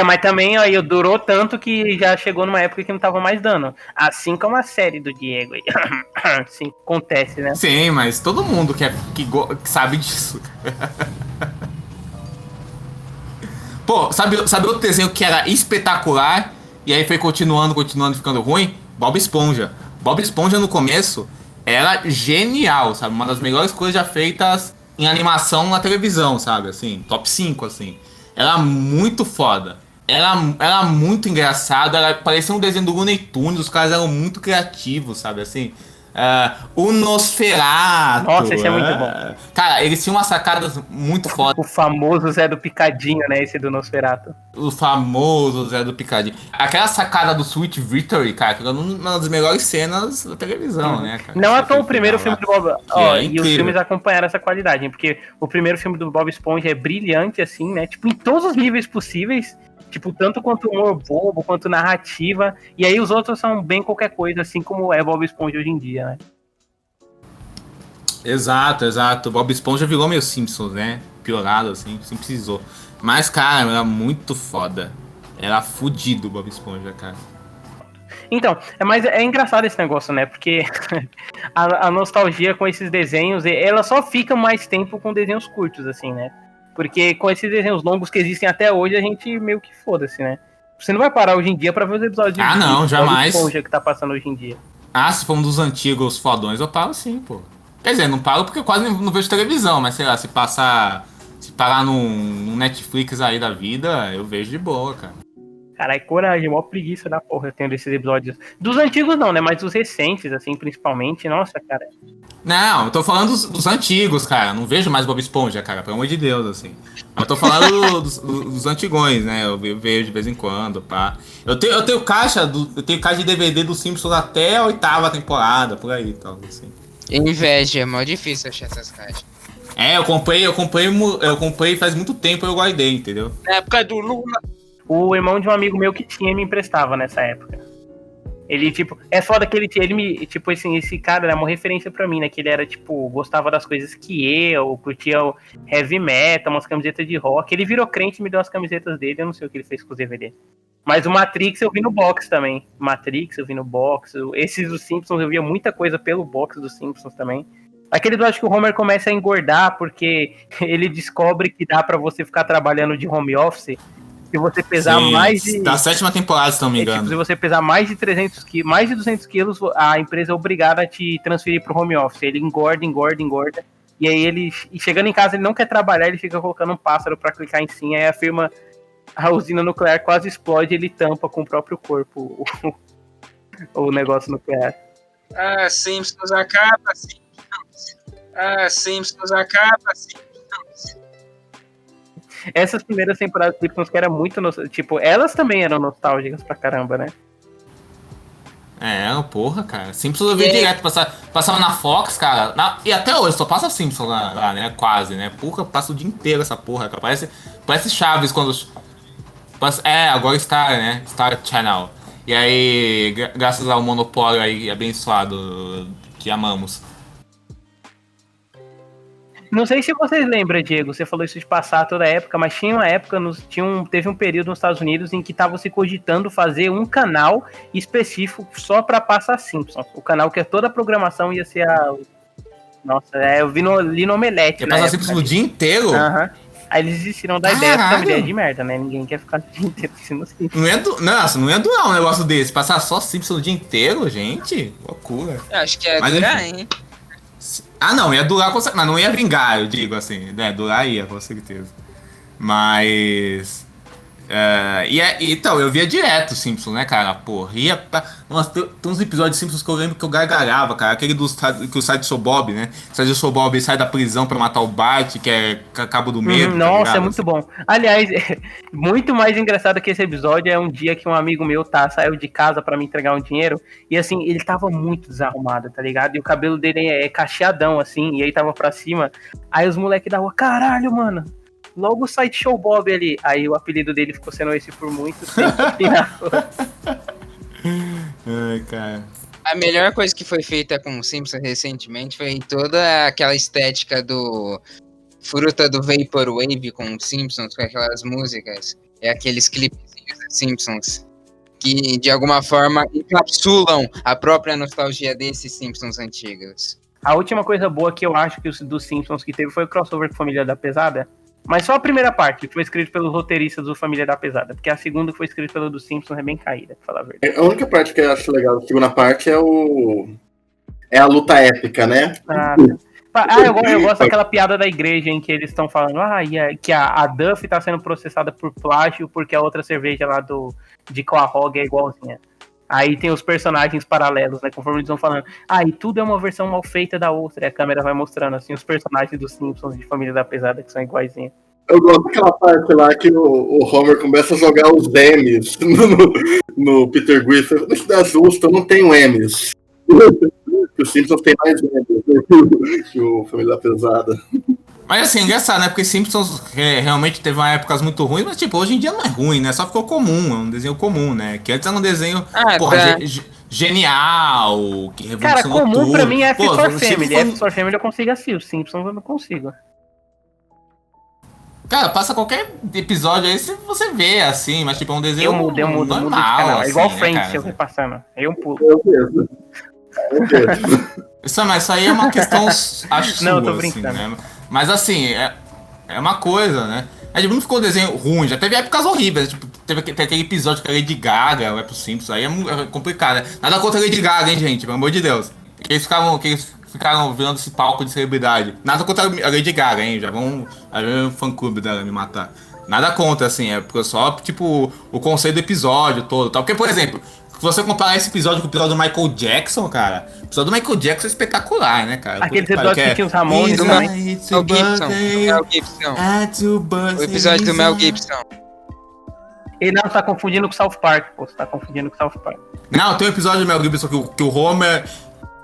Mas também aí durou tanto que já chegou numa época que não tava mais dando. Assim como a série do Diego aí. Assim acontece, né? Sim, mas todo mundo que sabe disso. Pô, sabe outro desenho que era espetacular e aí foi continuando, ficando ruim? Bob Esponja. Bob Esponja no começo era genial, sabe? Uma das melhores coisas já feitas em animação na televisão, sabe? Assim, top 5, assim. Era muito foda. Era muito engraçado. Parecia um desenho do Looney Tunes. Os caras eram muito criativos, sabe? Assim, o Nosferatu. Nossa, esse é muito bom. Cara, eles tinham umas sacadas muito fodas. O famoso Zé do Picadinho, né? Esse do Nosferatu. O famoso Zé do Picadinho. Aquela sacada do Sweet Victory, cara, que era uma das melhores cenas da televisão, né, cara? Não é tão o primeiro filme do Bob. E os incrível. filmes acompanharam essa qualidade, hein? Porque o primeiro filme do Bob Esponja é brilhante, assim, né? Tipo, em todos os níveis possíveis. Tipo, tanto quanto humor bobo, quanto narrativa. E aí os outros são bem qualquer coisa, assim como é Bob Esponja hoje em dia, né? Exato. Bob Esponja virou meio Simpsons, né? Piorado, assim, sem precisou. Mas, cara, era muito foda. Era fudido o Bob Esponja, cara. Então, mas é engraçado esse negócio, né? Porque a nostalgia com esses desenhos, ela só fica mais tempo com desenhos curtos, assim, né? Porque com esses desenhos longos que existem até hoje, a gente meio que foda-se, né? Você não vai parar hoje em dia pra ver os episódios não, jamais. Bob Esponja que tá passando hoje em dia. Se for um dos antigos fodões, eu paro sim, pô. Quer dizer, não paro porque eu quase não vejo televisão, mas sei lá, se parar num Netflix aí da vida, eu vejo de boa, cara. Caralho, coragem, mó preguiça da porra eu tenho desses episódios. Dos antigos não, né? Mas dos recentes, assim, principalmente. Nossa, cara. Não, eu tô falando dos antigos, cara. Não vejo mais Bob Esponja, cara, pelo amor de Deus, assim. Eu tô falando dos antigões, né? Eu vejo de vez em quando, pá. Eu tenho caixa de DVD dos Simpsons até a 8ª temporada, por aí, tal, assim. Inveja, é mó difícil achar essas caixas. Eu comprei faz muito tempo e eu guardei, entendeu? Na época do Lula. O irmão de um amigo meu que tinha me emprestava nessa época. Ele, tipo, é foda que ele me, tipo, assim, esse cara era uma referência pra mim, né? Que ele era, tipo, gostava das coisas que eu curtia o heavy metal, umas camisetas de rock. Ele virou crente e me deu as camisetas dele, eu não sei o que ele fez com os DVD. Mas o Matrix eu vi no box também. Esses dos Simpsons eu via muita coisa pelo box dos Simpsons também. Aquele do acho que o Homer começa a engordar porque ele descobre que dá pra você ficar trabalhando de home office se você pesar mais de... Da 7ª temporada, se não me engano. Tipo, se você pesar mais de 300 quilos, mais de 200 quilos, a empresa é obrigada a te transferir pro home office. Ele engorda. E aí chegando em casa, ele não quer trabalhar, ele fica colocando um pássaro pra clicar em cima. Aí a usina nuclear quase explode e ele tampa com o próprio corpo o negócio nuclear. Ah, Simpsons acaba, Simpsons. Ah, Simpsons acaba, Simpsons. Essas primeiras temporadas de Simpsons que era muito... Tipo, elas também eram nostálgicas pra caramba, né? Porra, cara. Simpsons eu vi direto, passava na Fox, cara. E até hoje, só passa Simpsons lá, né? Quase, né? Porra, passa o dia inteiro essa porra, cara. Parece Chaves quando... agora Star, né? Star Channel. E aí, graças ao monopólio aí abençoado que amamos. Não sei se vocês lembram, Diego, você falou isso de passar toda a época, mas tinha uma época, teve um período nos Estados Unidos em que estava se cogitando fazer um canal específico só para passar Simpsons. O canal que toda a programação ia ser a... Nossa, eu li no Omelete. Ia passar Simpsons o dia inteiro? Aham. Aí eles desistiram da ideia, porque é uma ideia de merda, né? Ninguém quer ficar o dia inteiro assistindo Simpsons. Não ia durar um negócio desse. Passar só Simpsons o dia inteiro, gente? Loucura. Eu acho que ia durar, hein? Não, ia durar com certeza. Mas não ia vingar, eu digo assim. Né? Durar ia, com certeza. Mas... então, eu via direto Simpsons, né, cara? Porra, Nossa, tem uns episódios de Simpsons que eu lembro que eu gargalhava, cara. Aquele que sai do Sr. Bob, né? Sai do Sr. Bob e sai da prisão pra matar o Bart, que é Cabo do Medo. Nossa, é muito bom. Aliás, muito mais engraçado que esse episódio é um dia que um amigo meu saiu de casa pra me entregar um dinheiro. E assim, ele tava muito desarrumado, tá ligado? E o cabelo dele é cacheadão, assim, e aí tava pra cima. Aí os moleques da rua, caralho, mano. Logo o Sideshow Bob ali. Aí o apelido dele ficou sendo esse por muito tempo. Ai, cara. A melhor coisa que foi feita com o Simpsons recentemente foi toda aquela estética do Fruta do Vaporwave com os Simpsons, com aquelas músicas e aqueles clipezinhos dos Simpsons que de alguma forma encapsulam a própria nostalgia desses Simpsons antigos. A última coisa boa que eu acho que dos Simpsons que teve foi o crossover com Família da Pesada. Mas só a primeira parte, que foi escrita pelos roteiristas do Família da Pesada. Porque a segunda que foi escrita pelo dos Simpsons é bem caída, pra falar a verdade. A única parte que eu acho legal da segunda parte é a luta épica, né? Eu gosto daquela piada da igreja em que eles estão falando que a Duff tá sendo processada por plágio porque a outra cerveja lá de Quahog é igualzinha. Aí tem os personagens paralelos, né? Conforme eles vão falando. E tudo é uma versão mal feita da outra. E a câmera vai mostrando, assim, os personagens dos Simpsons de Família da Pesada que são iguaizinhos. Eu gosto daquela parte lá que o Homer começa a jogar os M's no Peter Griffin. Isso dá justo, eu não tenho M's. O Simpsons tem mais M's que o Família da Pesada. Mas assim, engraçado, né? Porque Simpsons realmente teve uma época muito ruim, mas tipo, hoje em dia não é ruim, né? Só ficou comum, é um desenho comum, né? Que antes era um desenho, genial, que revolucionou tudo. Cara, comum pra mim é F for Family. F for Family eu consigo assistir, os Simpsons eu não consigo. Cara, passa qualquer episódio aí, você vê, assim, mas tipo, é um desenho normal, de canal. É igual assim, Friends, né, se eu ver passando. Aí eu pulo. Isso aí é uma questão, acho sua, não, tô brincando. Assim, né? Mas assim, é uma coisa, né? A gente não ficou um desenho ruim, já teve épocas horríveis, tipo, teve aquele episódio que a Lady Gaga vai pro Simpsons, aí é complicado, né? Nada contra a Lady Gaga, hein, gente, pelo amor de Deus. Que eles ficaram virando esse palco de celebridade. Nada contra a Lady Gaga, hein, já vão o fã-clube dela me matar. Nada contra, assim, é só, tipo, o conceito do episódio todo, tal. Porque, por exemplo, se você comparar esse episódio com o episódio do Michael Jackson, cara, o episódio do Michael Jackson é espetacular, né, cara? Aquele episódio que tinha os Ramones também. Mel Gibson. O episódio do Mel Gibson. Ele não tá confundindo com South Park, pô. Você tá confundindo com South Park. Não, tem um episódio do Mel Gibson que o Homer...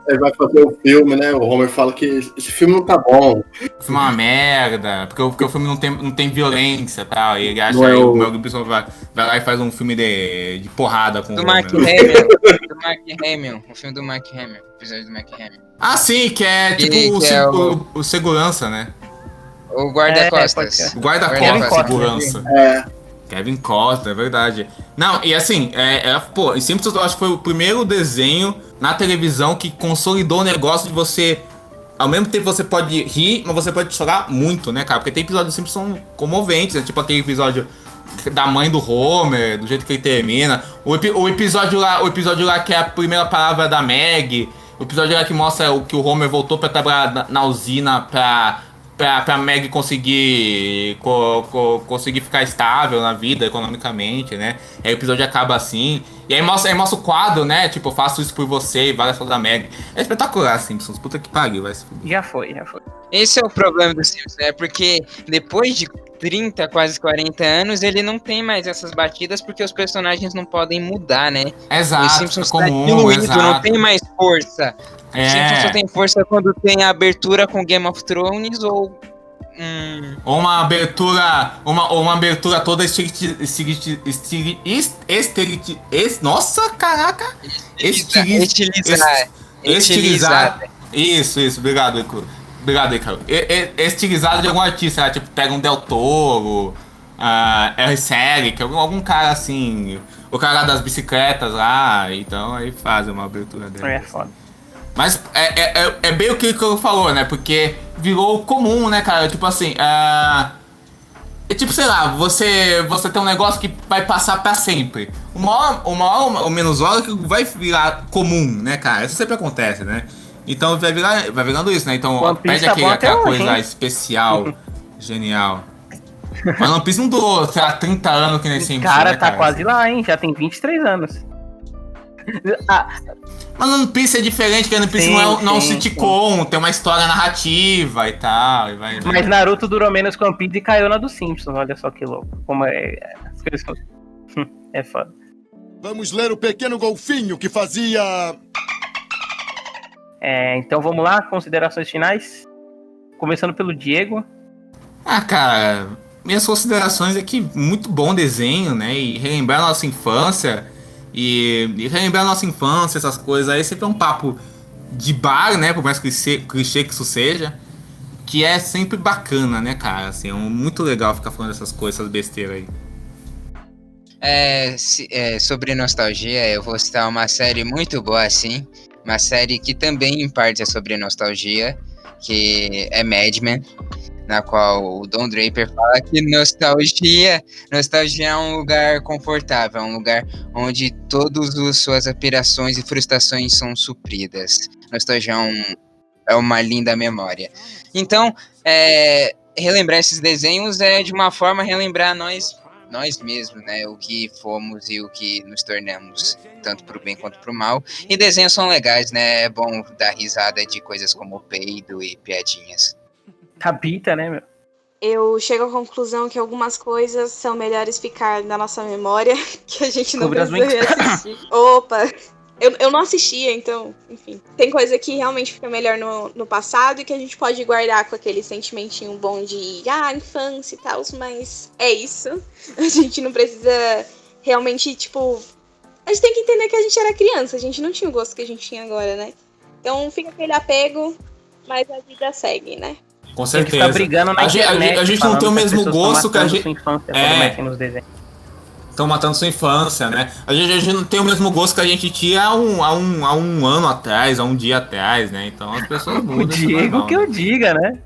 Ele vai fazer o filme, né? O Homer fala que esse filme não tá bom. O filme é uma merda, porque o filme não tem violência e tal. E ele acha que o Mel Gibson vai lá e faz um filme de porrada com o Mark Hamill. Do Mark Hamill. O filme do Mark Hamill. O episódio do Mark Hamill. Ah, sim, que é tipo o segurança, né? O guarda-costas. O guarda-costas, segurança. Kevin Costner, é verdade. Não, e assim, pô, Simpsons eu acho que foi o primeiro desenho na televisão que consolidou o negócio de você... Ao mesmo tempo você pode rir, mas você pode chorar muito, né, cara? Porque tem episódios Simpsons que são comoventes, né? Tipo aquele episódio da mãe do Homer, do jeito que ele termina. O episódio lá que é a primeira palavra da Meg. O episódio lá que mostra que o Homer voltou pra trabalhar na usina pra pra Meg conseguir conseguir ficar estável na vida economicamente, né? Aí o episódio acaba assim. E aí mostra o quadro, né? Tipo, eu faço isso por você e várias fotos da Meg. É espetacular, Simpsons. Puta que pariu, vai se fuder. Já foi. Esse é o problema do Simpsons, né? Porque depois de 30, quase 40 anos, ele não tem mais essas batidas porque os personagens não podem mudar, né? Exato, Os Simpsons comum, diluído, exato. não tem mais força. É. Os Simpsons só tem força quando tem a abertura com Game of Thrones ou... Ou uma abertura toda nossa, caraca! Estilizada. Isso, obrigado, Ico. Obrigado, Icaro. Estilizado de algum artista, né? Tipo, pega um Del Toro, R. algum cara assim, o cara das bicicletas lá, então aí faz uma abertura dela. É foda. Mas é bem o que o Icaro falou, né? Porque virou comum, né, cara? Tipo assim, tipo, sei lá, você tem um negócio que vai passar pra sempre. Uma hora ou menos hora que vai virar comum, né, cara? Isso sempre acontece, né? Então vai virando isso, né? Então perde aquela coisa especial, genial. Mas One Piece não durou, sei lá, 30 anos que nem sempre. Cara, né, tá quase lá, hein? Já tem 23 anos. Mas One Piece é diferente, porque One Piece não é um sitcom, tem uma história narrativa e tal. Mas Naruto durou menos que One Piece e caiu na dos Simpsons, olha só que louco. Como as coisas são. É foda. Vamos ler o Pequeno Golfinho que fazia... Então vamos lá, considerações finais. Começando pelo Diego. Cara, minhas considerações é que muito bom desenho, né? E relembrar a nossa infância. E relembrar a nossa infância, essas coisas aí, sempre é um papo de bar, né? Por mais clichê que isso seja. Que é sempre bacana, né, cara? Assim, é muito legal ficar falando dessas coisas, essas besteiras aí. Sobre nostalgia, eu vou citar uma série muito boa, assim. Uma série que também, em parte, é sobre nostalgia, que é Mad Men, na qual o Don Draper fala que nostalgia é um lugar confortável, é um lugar onde todas as suas aspirações e frustrações são supridas. Nostalgia é uma linda memória. Então, relembrar esses desenhos é, de uma forma, relembrar nós mesmos, né? O que fomos e o que nos tornamos, tanto pro bem quanto pro mal. E desenhos são legais, né? É bom dar risada de coisas como peido e piadinhas. Habita, né, meu? Eu chego à conclusão que algumas coisas são melhores ficar na nossa memória, que a gente não precisa reassistir. Opa! Eu não assistia, então, enfim. Tem coisa que realmente fica melhor no passado e que a gente pode guardar com aquele sentimentinho bom de infância e tal, mas é isso. A gente não precisa realmente, tipo... A gente tem que entender que a gente era criança, a gente não tinha o gosto que a gente tinha agora, né? Então fica aquele apego, mas a vida segue, né? Com certeza. Tá brigando na internet, a gente não tem o mesmo gosto que a gente... Estão matando sua infância, né? A gente não tem o mesmo gosto que a gente tinha há um ano atrás, há um dia atrás, né? Então as pessoas mudam. O Diego que eu diga, né?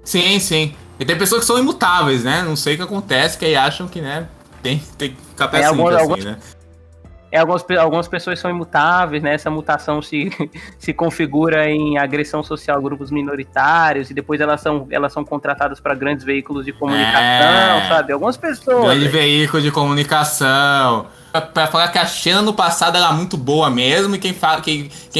Sim. E tem pessoas que são imutáveis, né? Não sei o que acontece, que aí acham que, né, tem que ficar pra sempre, assim, né? Algumas pessoas são imutáveis, né? Essa mutação se configura em agressão social a grupos minoritários e depois elas são contratadas para grandes veículos de comunicação, sabe? Algumas pessoas. Grande veículo de comunicação. Pra falar que a Xena no passado era muito boa mesmo e quem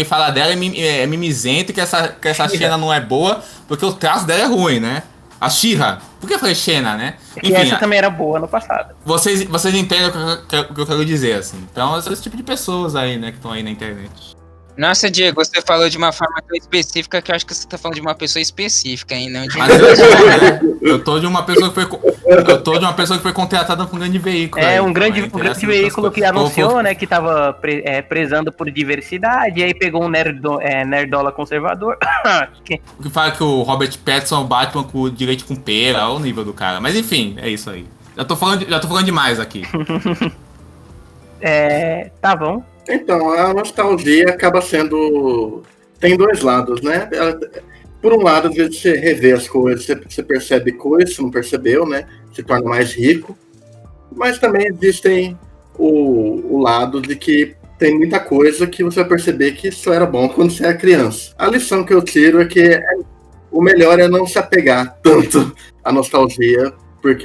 fala dela é mimizento e que essa Xena não é boa porque o traço dela é ruim, né? A She-Ra. Por que eu falei Xena, né? Enfim, essa também era boa no passado. Vocês entendem o que eu quero dizer, assim. Então, esse tipo de pessoas aí, né, que estão aí na internet. Nossa, Diego, você falou de uma forma tão específica que eu acho que você tá falando de uma pessoa específica, hein? Não de... Mas eu tô de uma pessoa que foi contratada por um grande veículo. Um grande veículo que anunciou, né, que tava prezando por diversidade, e aí pegou um nerdola conservador. Que fala que o Robert Pattinson é o Batman com direito com pera, olha o nível do cara. Mas enfim, é isso aí. Já tô falando demais aqui. Tá bom. Então, a nostalgia acaba sendo... Tem dois lados, né? Por um lado, às vezes você revê as coisas, você percebe coisas, você não percebeu, né? Se torna mais rico. Mas também existem o lado de que tem muita coisa que você vai perceber que só era bom quando você era criança. A lição que eu tiro é que o melhor é não se apegar tanto à nostalgia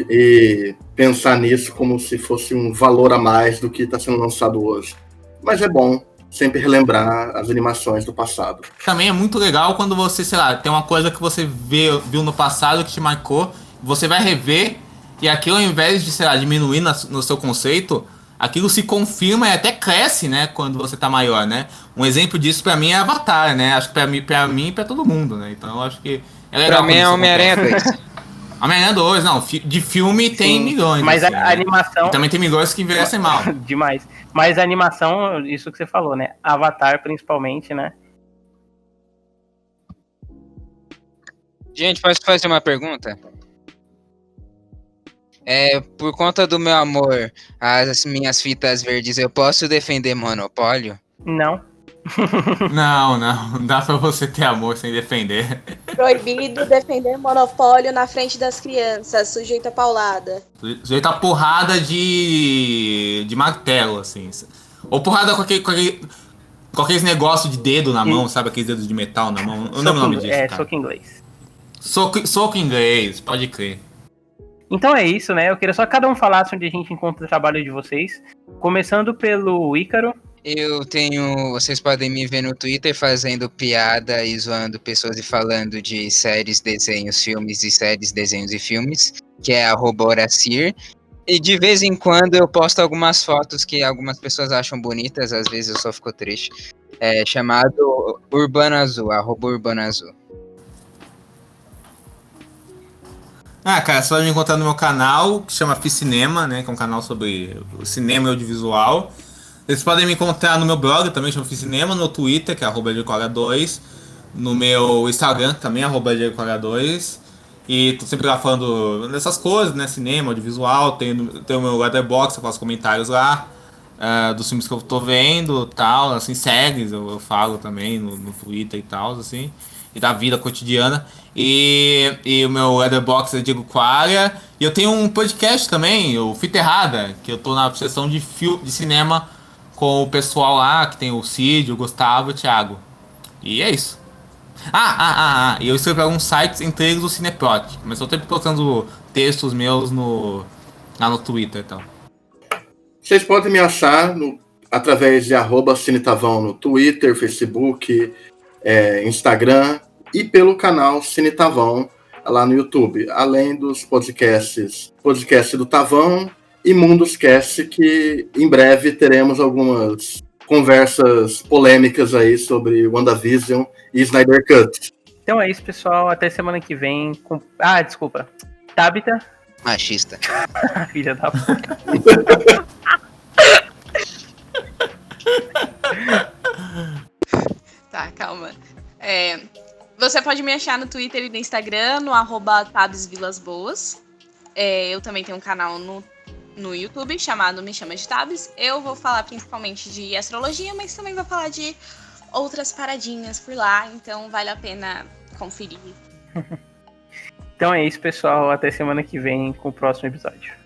e pensar nisso como se fosse um valor a mais do que está sendo lançado hoje. Mas é bom sempre relembrar as animações do passado. Também é muito legal quando você, sei lá, tem uma coisa que você viu no passado que te marcou, você vai rever e aquilo, ao invés de, sei lá, diminuir no seu conceito, aquilo se confirma e até cresce, né, quando você tá maior, né? Um exemplo disso pra mim é Avatar, né? Acho que pra mim e pra todo mundo, né? Então eu acho que é legal. Pra mim é Homem-Aranha 2. Homem-Aranha 2, não, de filme tem milhões. Mas assim, a animação... E também tem milhões que envelhecem mal. Demais. Mas a animação, isso que você falou, né? Avatar, principalmente, né? Gente, posso fazer uma pergunta? Por conta do meu amor às minhas fitas verdes, eu posso defender Monopólio? Não. Não dá pra você ter amor sem defender. Proibido defender monopólio na frente das crianças, sujeito a paulada. Sujeito a porrada de martelo, assim. Ou porrada com aqueles negócios de dedo na mão, sabe? Aqueles dedos de metal na mão. Eu não lembro o nome disso, cara. Soco inglês. Soco inglês, pode crer. Então é isso, né? Eu queria só que cada um falasse onde a gente encontra o trabalho de vocês. Começando pelo Ícaro. Vocês podem me ver no Twitter fazendo piada e zoando pessoas e falando de séries, desenhos, filmes e séries, desenhos e filmes, que é @Horacir. E de vez em quando eu posto algumas fotos que algumas pessoas acham bonitas, às vezes eu só fico triste. Chamado Urbano Azul, @UrbanoAzul. Cara, você pode me encontrar no meu canal, que chama Ficinema, né? Que é um canal sobre o cinema e audiovisual. Vocês podem me encontrar no meu blog, também chama Ficinema, no Twitter, que é @EdcoreA2, no meu Instagram, também @EdcoreA2. E tô sempre lá falando dessas coisas, né? Cinema, audiovisual, tem o meu Letterboxd, eu faço comentários lá dos filmes que eu tô vendo, tal, assim, séries, eu falo também no Twitter e tal, assim, e da vida cotidiana. E o meu Letterboxd é Diego Qualia. E eu tenho um podcast também, o Fita Errada, que eu tô na sessão de cinema com o pessoal lá, que tem o Cid, o Gustavo e o Thiago. E é isso. E eu escrevo alguns sites, entre eles o Cineprot. Mas eu tô sempre postando textos meus lá no Twitter e tal. Vocês podem me achar através de @Cinetavão no Twitter, Facebook, Instagram e pelo canal Cinetavão lá no YouTube. Além dos podcast do Tavão e Mundoscast, que em breve teremos algumas conversas polêmicas aí sobre WandaVision e Snyder Cut. Então é isso, pessoal. Até semana que vem. Desculpa. Tabita. Machista. Filha da puta. Tá, calma. Você pode me achar no Twitter e no Instagram, no @TabsVilasBoas. Eu também tenho um canal no YouTube chamado Me Chama de Tabs. Eu vou falar principalmente de astrologia, mas também vou falar de outras paradinhas por lá, então vale a pena conferir. Então é isso, pessoal. Até semana que vem com o próximo episódio.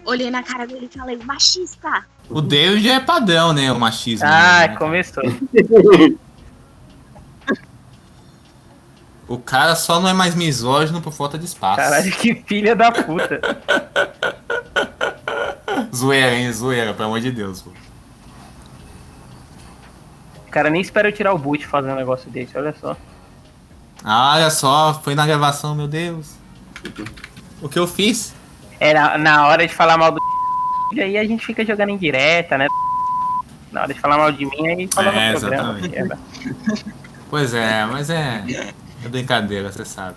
Olhei na cara dele e falei, machista! O David é padrão, né? O machismo. Né? Começou. O cara só não é mais misógino por falta de espaço. Caralho, que filha da puta. Zoeira, hein? Zoeira, pelo amor de Deus. Pô. O cara nem espera eu tirar o boot fazer um negócio desse, olha só. Olha só, foi na gravação, meu Deus. O que eu fiz? Na hora de falar mal do e aí a gente fica jogando em direta, né? Na hora de falar mal de mim, aí fala no programa. Pois é, mas é brincadeira, você sabe.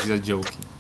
Just joking.